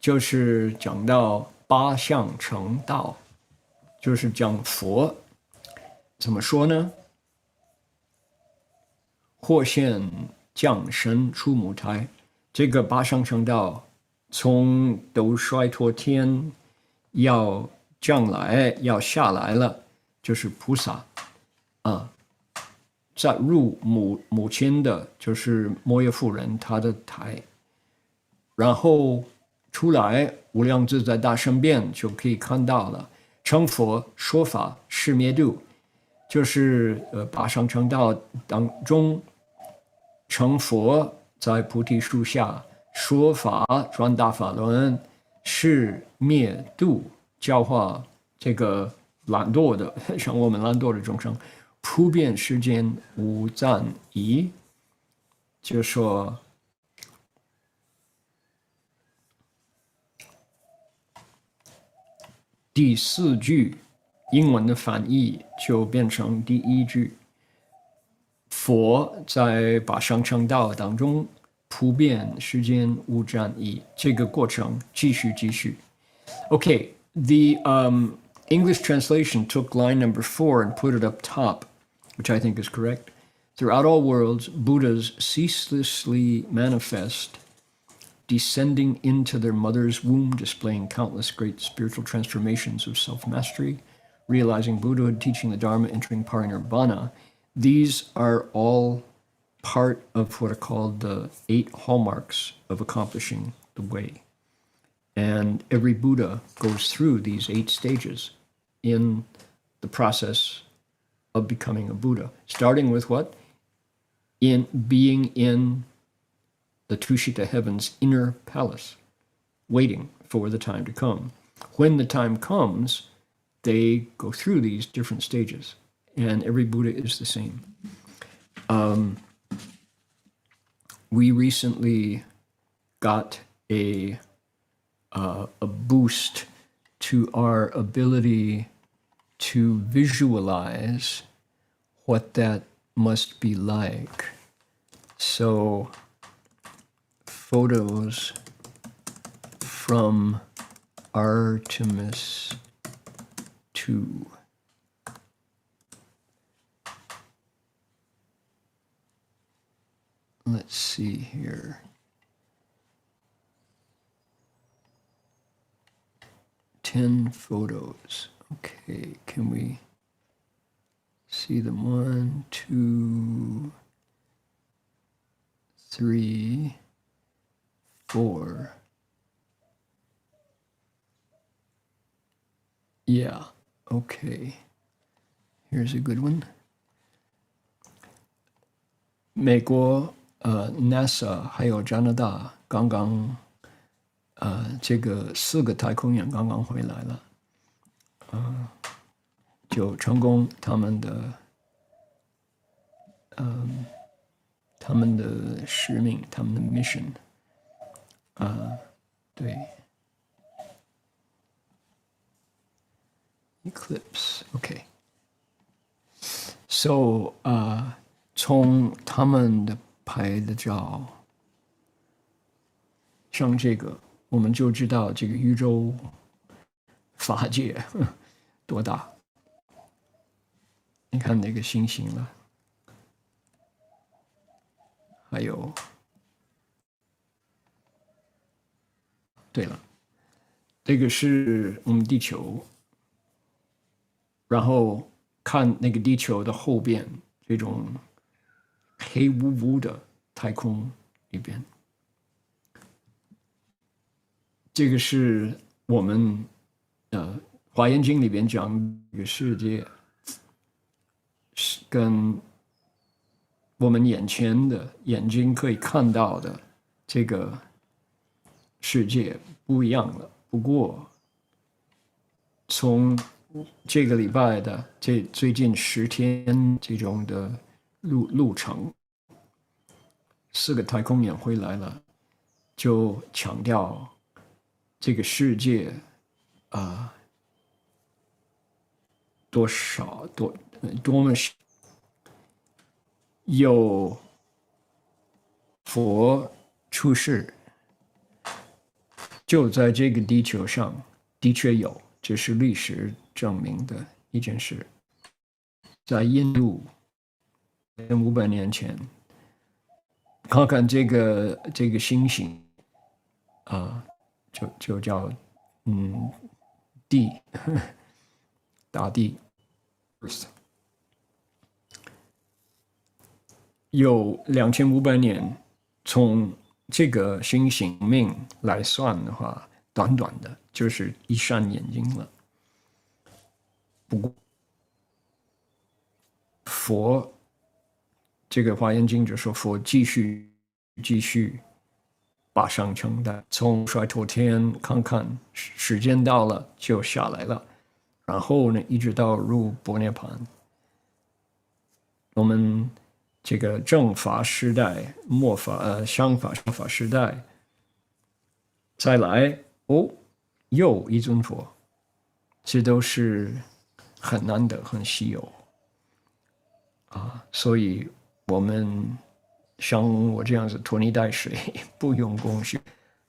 就是讲到八相成道，就是讲佛怎么说呢？或现降生出母胎，这个八相成道从斗衰脱天要降来要下来了，就是菩萨再入母亲的就是摩耶夫人她的胎，然后出来无量自在大身变就可以看到了，成佛说法是灭度，就是八相成道当中成佛在菩提树下说法转大法轮，是灭度教化这个懒惰的像我们懒惰的众生，普遍世间无暂疑，就说第4句英文的翻译就变成第1句，佛在八相成道当中普遍世间无暂疑，这个过程继续。Okay, the English translation took line number 4 and put it up top, which I think is correct. Throughout all worlds, Buddhas ceaselessly manifest, descending into their mother's womb, displaying countless great spiritual transformations of self-mastery, realizing Buddhahood, teaching the Dharma, entering parinirvana. These are all part of what are called the 8 hallmarks of accomplishing the way. And every Buddha goes through these 8 stages in the process of becoming a Buddha, starting with what? In being in the Tushita heaven's inner palace, waiting for the time to come. When the time comes, they go through these different stages, and every Buddha is the same. We recently got a boost to our ability to visualize what that must be like. So, photos from Artemis 2. Let's see here. 10 photos. Okay, can we see them? 1, 2, 3, 4. Yeah, okay. Here's a good one. 美国NASA 还有加拿大刚刚这个4个太空人刚刚回来了，就成功他们的使命，他们的 mission，对 ，eclipse， OK， so 从他们的拍的照，像这个，我们就知道这个宇宙法界多大。你看那个星星了，还有，对了，这个是我们地球，然后看那个地球的后边这种黑乎乎的太空里边，这个是我们华严经里边讲这个世界是跟我们眼前的眼睛可以看到的这个世界不一样了。不过从这个礼拜的最近10天这种的路程，4个太空年回来了，就强调这个世界多么有佛出世，就在这个地球上的确有，这是历史证明的一件事。在印度1500年前，看看这个星星就叫地大地 Earth， 有2500年，从这个星星命来算的话，短短的就是一扇眼睛了。不过佛这个华严经就说，佛继续把上承担，从衰脱天看看时间到了就下来了，然后呢一直到入般涅槃。我们这个正法时代、相法时代，再来又一尊佛，这都是很难得、很稀有所以我们像我这样子拖泥带水，不用功学，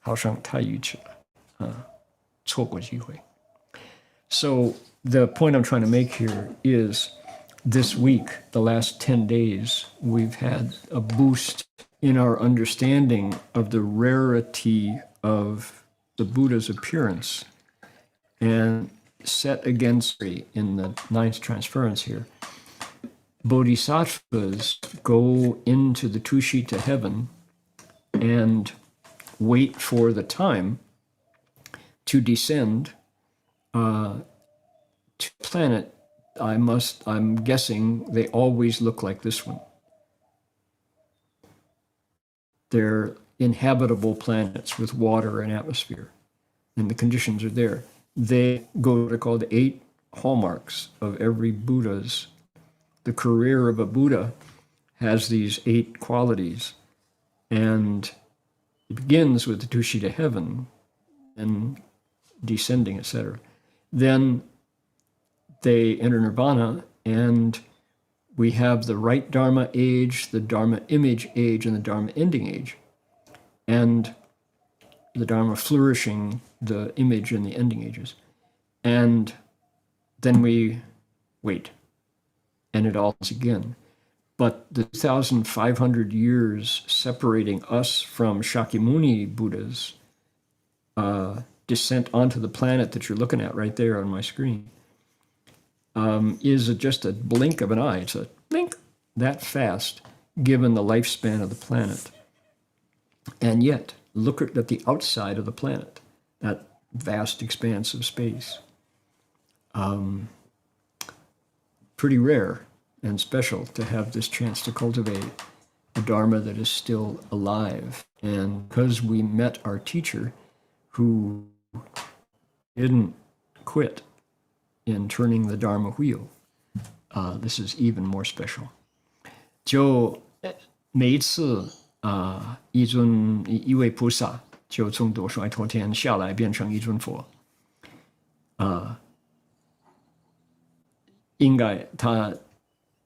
好像太愚痴了错过机会。So the point I'm trying to make here is this week, the last 10 days, we've had a boost in our understanding of the rarity of the Buddha's appearance, and set against in the 9th transference here. Bodhisattvas go into the Tushita heaven and wait for the time to descend to a planet. I'm guessing they always look like this one. They're inhabitable planets with water and atmosphere, and the conditions are there. They go to what are called the 8 hallmarks of every Buddha's. The career of a Buddha has these 8 qualities, and it begins with the Tushita heaven and descending, etc. Then they enter nirvana, and we have the right Dharma age, the Dharma image age, and the Dharma ending age. And the Dharma flourishing, the image and the ending ages. And then we wait, and it all ends again. But the 2,500 years separating us from Shakyamuni Buddha's descent onto the planet that you're looking at right there on my screen is just a blink of an eye. It's a blink that fast, given the lifespan of the planet. And yet, look at the outside of the planet, that vast expanse of space. Pretty rare and special to have this chance to cultivate a Dharma that is still alive. And because we met our teacher who didn't quit in turning the Dharma wheel, this is even more special. 就每一次一位菩萨就从多衰脱天下来变成一尊佛，应该他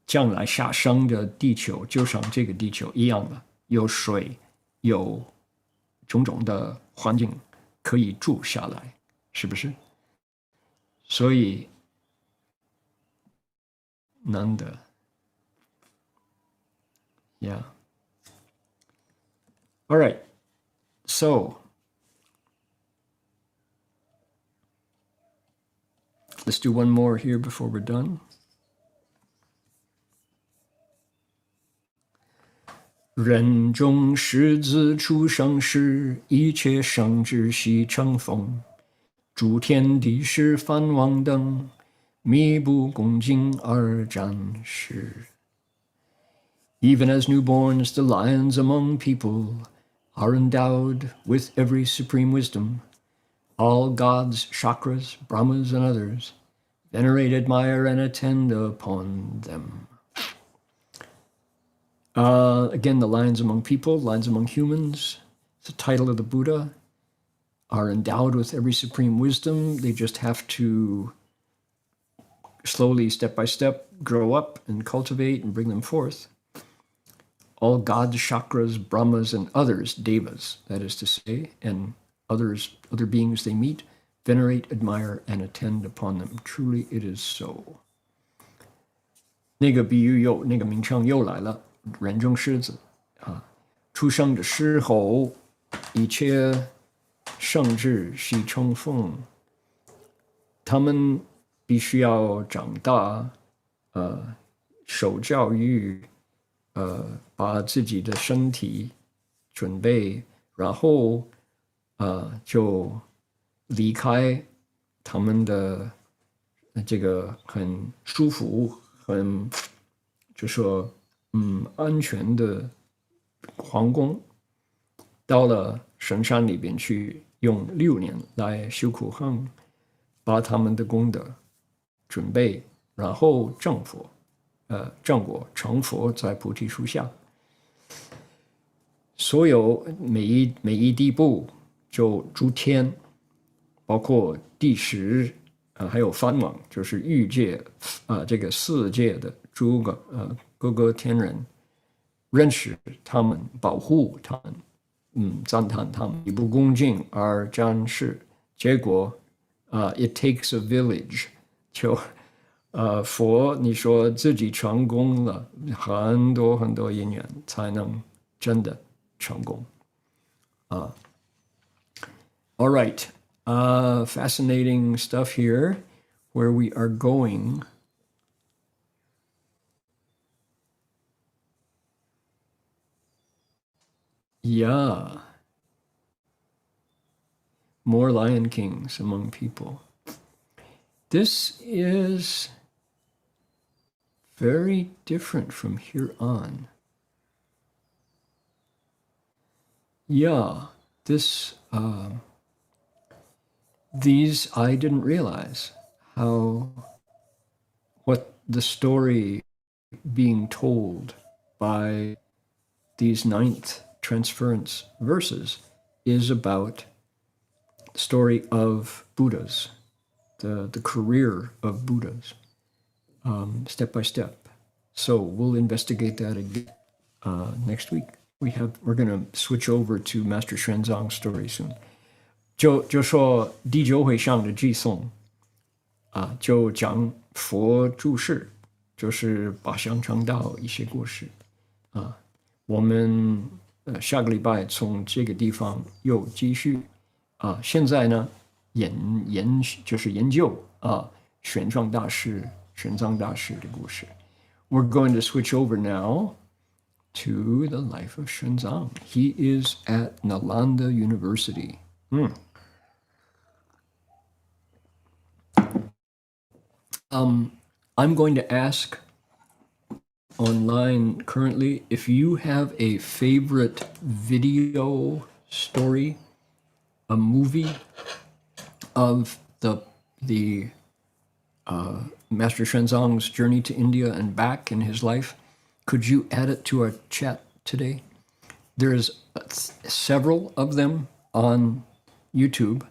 将来下生的地球就像这个地球一样的，有水，有种种的环境可以住下来，是不是？所以难得 ，Yeah。All right. So let's do one more here before we're done. 人中识自出生时，一切生之悉成风。诸天地是梵王等，密不恭敬而展示。Even as newborns, the lions among people are endowed with every supreme wisdom. All gods, chakras, brahmas, and others venerate, admire, and attend upon them. Again, the lions among people, lions among humans, it's the title of the Buddha, are endowed with every supreme wisdom. They just have to slowly, step by step, grow up and cultivate and bring them forth. All gods, chakras, brahmas, and others, devas, that is to say, and others, other beings they meet, venerate, admire, and attend upon them. Truly it is so. 那个比喻又那个名称又来了，人中狮子啊，出生的时候，一切圣智悉成风，他们必须要长大，受教育，把自己的身体准备，然后就离开他们的这个很舒服、很就说安全的皇宫，到了深山里边去，用6年来修苦行，把他们的功德准备，然后正果成佛在菩提树下。所有每一地步，就诸天，包括第10还有梵王，就是欲界这个4界的诸个各个天人，认识他们，保护他们，赞叹他们，以不恭敬而展示。结果it takes a village， 就佛你说自己成功了，很多很多因缘才能真的成功。All right, fascinating stuff here, where we are going. Yeah. More Lion Kings among people. This is very different from here on. Yeah, these I didn't realize what the story being told by these 9th transference verses is about the story of Buddhas, the career of Buddhas, step by step. So we'll investigate that again next week. We're going to switch over to Master Xuanzang's story soon. 就说第9回上的寄颂就讲佛注释，就是八相成道一些故事我们下个礼拜从这个地方又继续现在呢就是研究玄奘大师的故事。We're going to switch over now to the life of Xuanzang. He is at Nalanda University. I'm going to ask online currently if you have a favorite video story, a movie of the Master Xuanzang's journey to India and back in his life. Could you add it to our chat today? There's several of them on YouTube,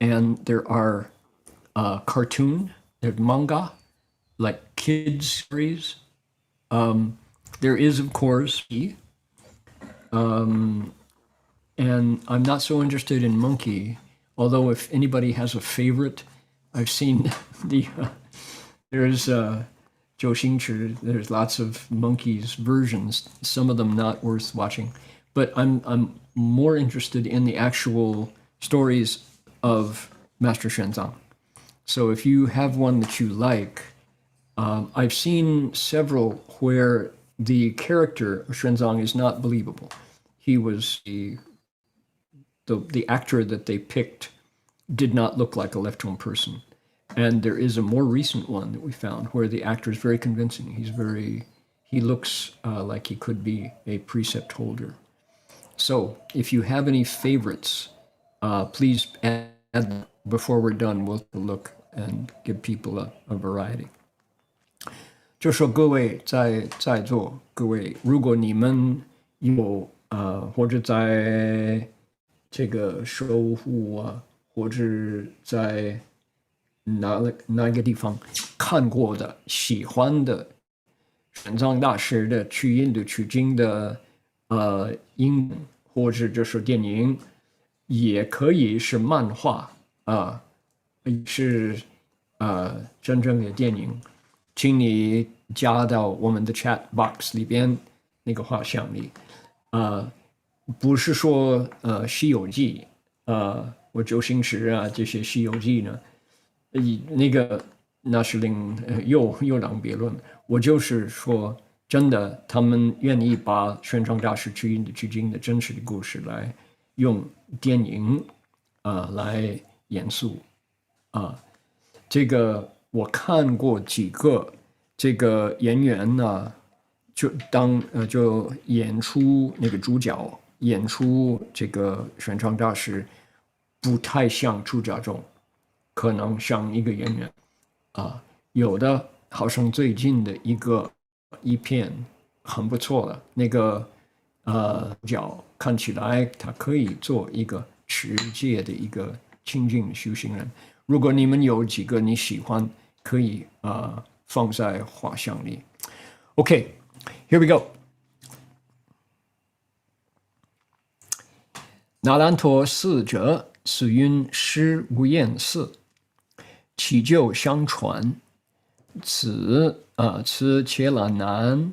and there are cartoon, there's manga, like kids stories. There is, of course, and I'm not so interested in monkey, although if anybody has a favorite, I've seen there's Zhou Xingchi, there's lots of monkeys versions, some of them not worth watching. but I'm more interested in the actual stories of Master Xuanzang. So if you have one that you like, I've seen several where the character of Xuanzang is not believable. He was the actor that they picked did not look like a left-tone person. And there is a more recent one that we found where the actor is very convincing. He looks like he could be a precept holder. So if you have any favorites, please add them. Before we're done, we'll look and give people a variety. 就说各位在座各位，如果你们有或者在这个守护啊，或者在哪一个地方看过的、喜欢的玄奘大师的去印度取经的英文，或者就是电影，也可以是漫画是真正的电影，请你加到我们的 chat box 里边那个画像里，不是说西游记或周星驰啊这些西游记呢，那个那是又当别论。我就是说真的，他们愿意把玄奘大师去印度取经的真实的故事来用电影来演述这个我看过几个这个演员呢，就演出那个主角，演出这个玄奘大师，不太像出家众，可能像一个演员有的好像最近的一片很不错的那个角看起来他可以做一个持戒的一个清净的修行人。如果你们有几个你喜欢，可以放在画像里。Okay, here we go. 那兰陀寺者，此云师无厌寺，其旧相传。此伽蓝南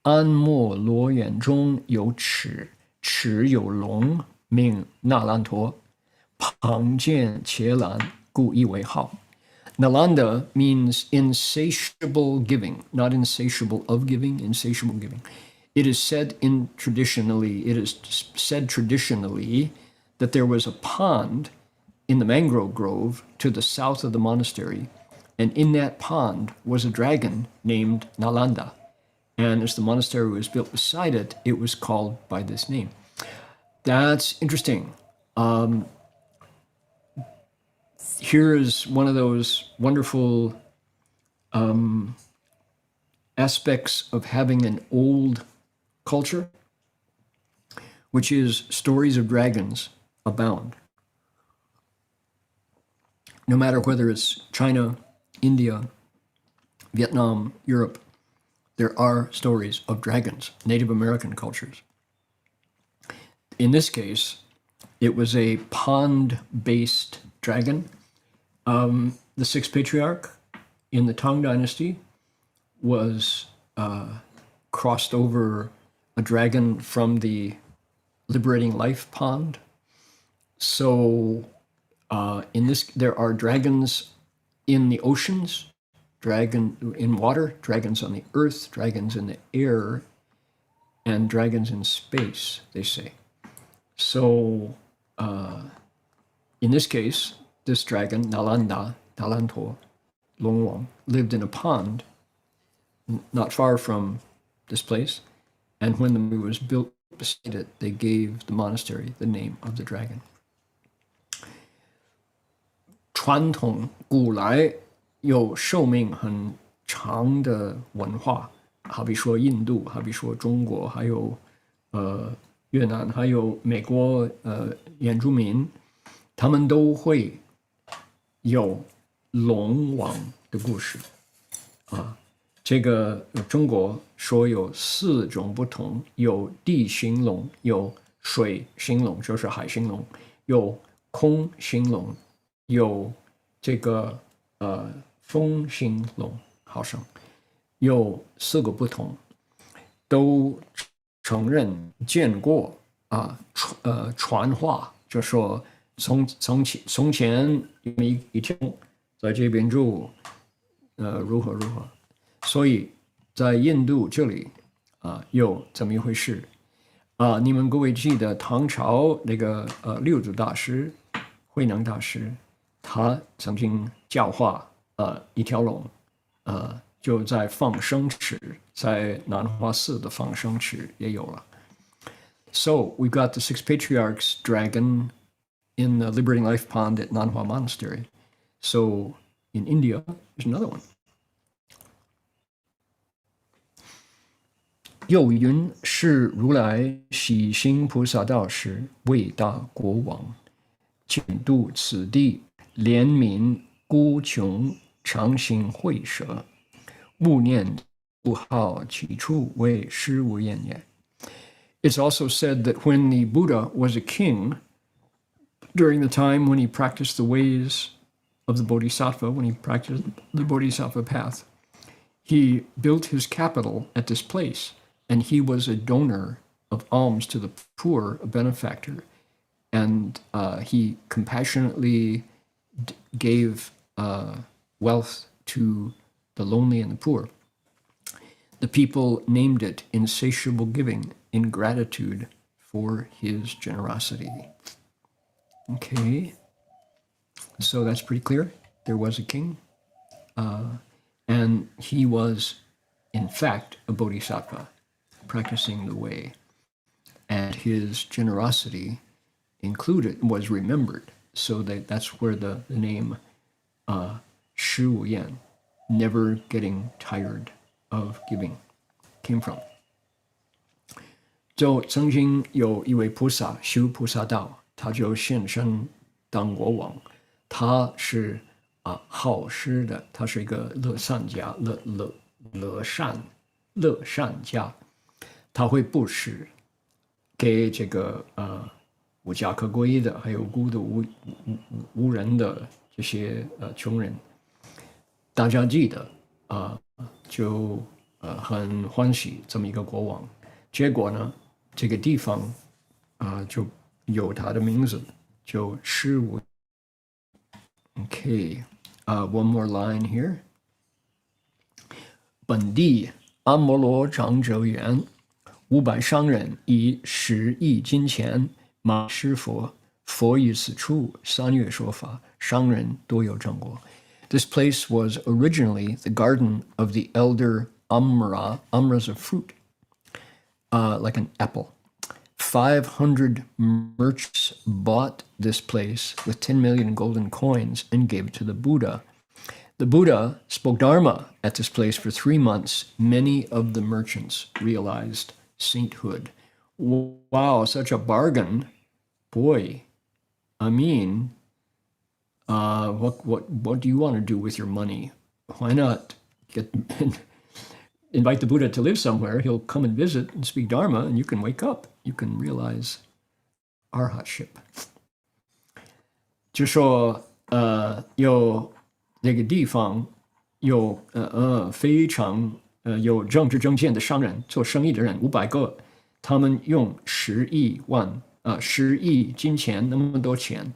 安莫罗园中有齿，齿有龙，名那兰陀。旁见伽蓝，故意为号。Nalanda means insatiable giving, not insatiable of giving, insatiable giving. It is said traditionally that there was a pond in the mangrove grove to the south of the monastery, and in that pond was a dragon named Nalanda. And as the monastery was built beside it, it was called by this name. That's interesting. Here is one of those wonderful aspects of having an old culture, which is stories of dragons abound. No matter whether it's China, India, Vietnam, Europe, there are stories of dragons, Native American cultures. In this case, it was a pond-based dragon. The sixth patriarch in the Tang Dynasty was crossed over a dragon from the liberating life pond. So there are dragons in the oceans, dragon in water, dragons on the earth, dragons in the air, and dragons in space, they say. So in this case, this dragon, Nalanda, Nalantor, Long Wang, lived in a pond not far from this place. And when the monastery was built beside it, they gave the monastery the name of the dragon. 传统古来有寿命很长的文化，好比说印度，好比说中国，还有越南，还有美国原住民，他们都会有龙王的故事这个中国说有4种不同，有地形龙，有水形龙，就是海形龙，有空形龙，有这个风形龙，好像有4个不同，都承认见过传话，就说从前一天在这边住，如何如何，所以在印度这里有这么一回事你们各位记得唐朝那个六祖大师、慧能大师，他曾经教化一条龙，就在放生池，在南华寺的放生池也有了。So we've got the six patriarchs dragon in the Liberating Life Pond at Nanhua Monastery. So in India, there's another one. 又云是如来喜行菩萨道时，为大国王，尽度此地，怜悯孤穷，常行会舍，勿念不好其处，为施无厌也。It's also said that when the Buddha was a king, during the time when he practiced the ways of the Bodhisattva, when he practiced the Bodhisattva path, he built his capital at this place, and he was a donor of alms to the poor, a benefactor, and he compassionately gave wealth to the lonely and the poor. The people named it insatiable giving in gratitude for his generosity. Okay, so that's pretty clear. There was a king, and he was, in fact, a bodhisattva, practicing the way, and his generosity was remembered, so that's where the name Shi Wu Yan, never getting tired of giving, came from. 就曾经有一位菩萨修菩萨道，他就现身当国王。他是好施的，他是一个乐善家，乐善家。他会布施给这个无家可归的，还有孤独无人的这些穷人。大家记得就很欢喜这么一个国王。结果呢，这个地方就有他的名字，就施无。Okay, one more line here. 本地阿摩罗长者缘，500商人以10亿金钱买施佛，佛于此处3月说法，商人多有正果。This place was originally the garden of the elder Amra. Amra's a fruit, like an apple. 500 merchants bought this place with 10 million golden coins and gave it to the Buddha. The Buddha spoke Dharma at this place for 3 months. Many of the merchants realized sainthood. Wow, such a bargain. Boy, I mean, what do you want to do with your money? Why not invite the Buddha to live somewhere? He'll come and visit and speak Dharma, and you can wake up. You can realize arhatship. 就说有那个地方有非常有政治正见的商人，做生意的人500个，他们用10亿金钱那么多钱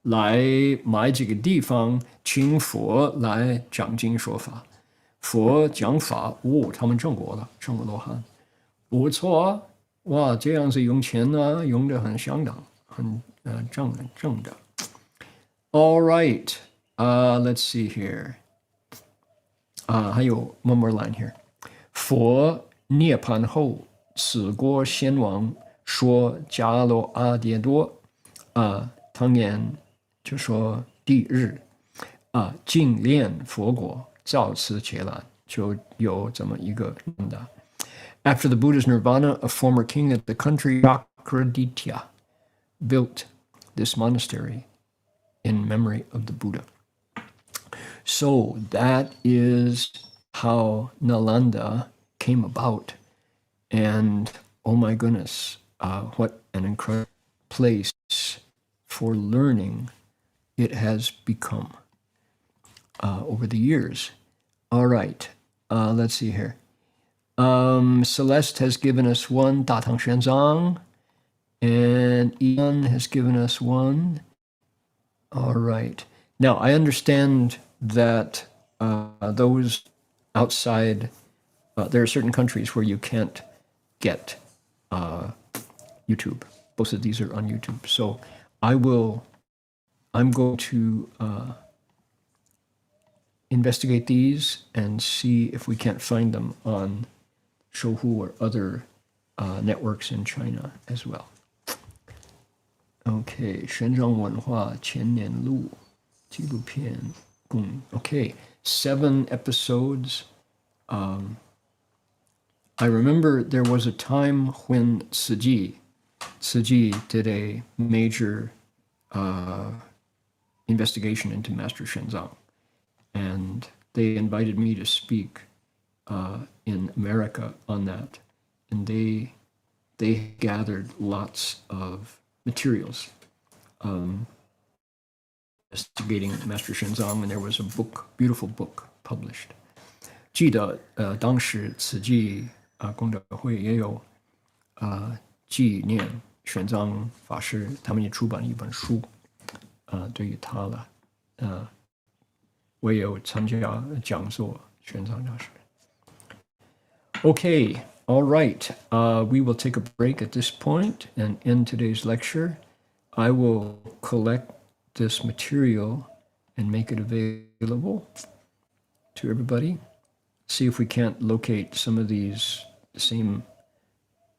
来买这个地方，请佛来讲经说法。佛讲法，他们正果了，正果罗汉，不错啊！哇，这样子用钱呢，用得很相当，很正的。All right, let's see here. 还有 one more line here. 佛涅槃后，此国先王说迦罗阿迭多，当年就说第日净练佛果。造此伽蓝，就有这么一个的。After the Buddha's nirvana, a former king of the country, Chakraditya, built this monastery in memory of the Buddha. So that is how Nalanda came about. And oh my goodness, what an incredible place for learning it has become over the years. All right, let's see here. Celeste has given us one 大唐玄奘 And Ian has given us one. All right. Now, I understand that those outside, there are certain countries where you can't get YouTube. Both of these are on YouTube. So I'm going to investigate these and see if we can't find them on Shouhu or other networks in China as well. Okay, 玄奘文化千年录纪录片共 okay, 7 episodes. I remember there was a time when Tzu did a major investigation into Master Shenzong, and they invited me to speak in America on that, and they gathered lots of materials investigating Master Shenzong, and there was a book, beautiful book published. 记得当时慈济功德会也有纪念玄奘法师，他们也出版了一本书，对于他了，我也有参加讲座，玄奘大师。Okay, all right. We will take a break at this point and end today's lecture. I will collect this material and make it available to everybody. See if we can't locate some of these same,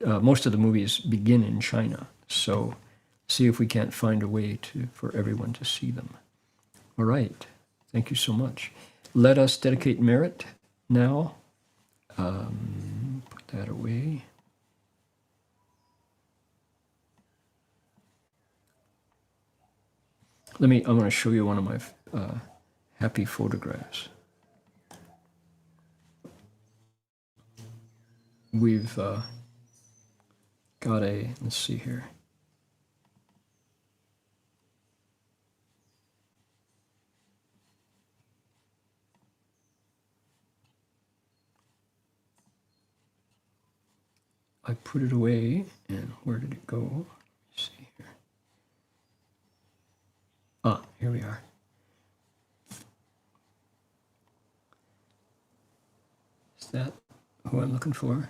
most of the movies begin in China. So see if we can't find a way for everyone to see them. All right. Thank you so much. Let us dedicate merit now. Put that away. I'm going to show you one of my happy photographs. We've got let's see here. I put it away, and where did it go? Let me see here. Here we are. Is that who I'm looking for?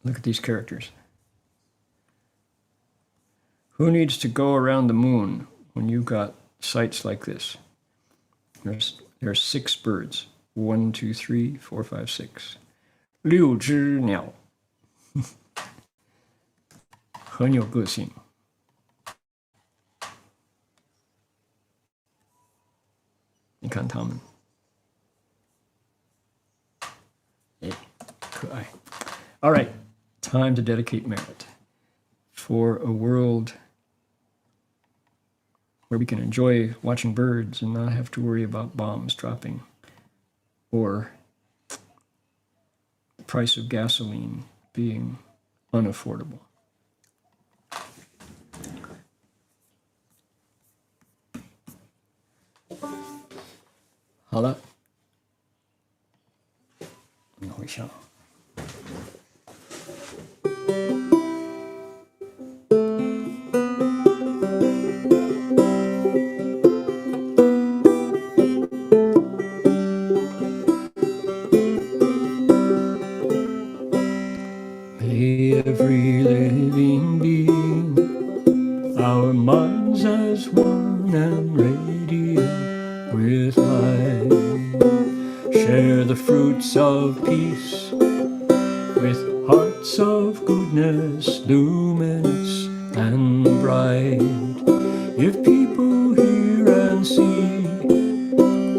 Look at these characters. Who needs to go around the moon when you've got sights like this? There's 6 birds. 1, 2, 3, 4, 5, 6. 6只鸟，很有个性。你看它们，可爱。All right, time to dedicate merit for a world where we can enjoy watching birds and not have to worry about bombs dropping or the price of gasoline being unaffordable. Hala. 回想。Every living being, our minds as one and radiant with light, share the fruits of peace with hearts of goodness, luminous and bright. If people hear and see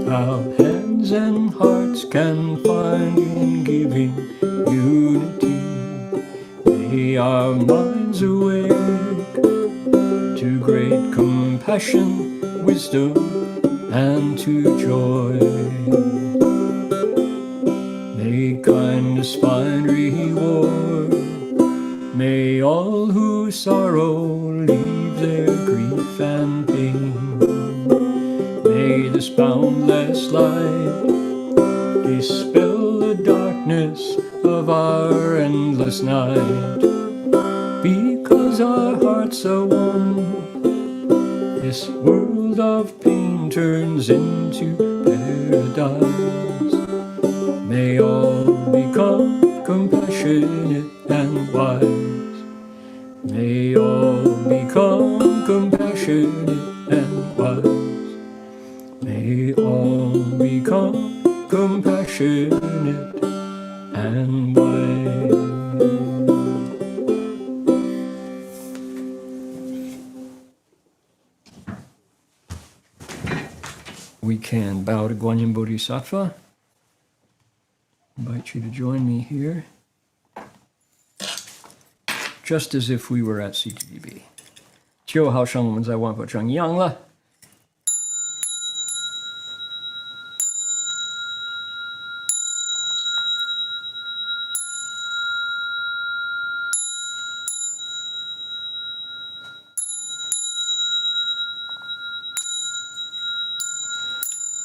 how hands and hearts can find in giving unity, may our minds awake to great compassion, wisdom, and to joy. May kindness find reward. May all who sorrow leave their grief and pain. May this boundless light dispel the darkness of our endless night. Because our hearts are one, this world of pain turns into paradise. May all become compassionate and wise. May all become compassionate and wise. May all become compassionate and wise. We can bow to Guanyin Bodhisattva. Invite you to join me here, just as if we were at CTDB. 就好像我们在万佛庄一样了。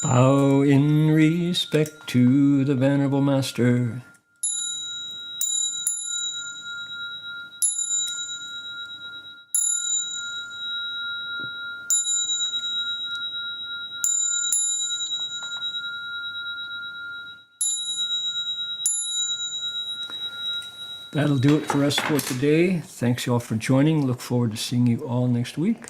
Bow in respect to the Venerable Master. That'll do it for us for today. Thanks you all for joining. Look forward to seeing you all next week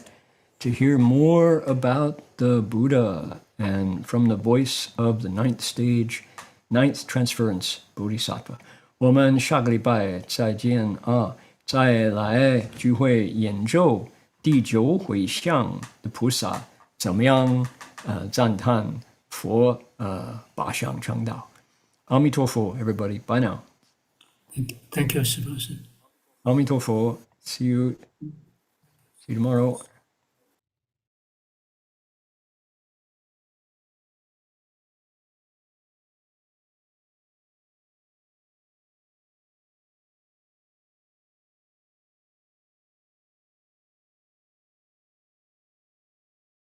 to hear more about the Buddha and from the voice of the ninth stage, ninth transference Bodhisattva. 我们下个礼拜再见啊！再来聚会演奏第九回向的菩萨怎么样赞叹佛八相成道。阿弥陀佛 everybody. Bye now. Thank you, 师父。阿弥陀佛 See you tomorrow.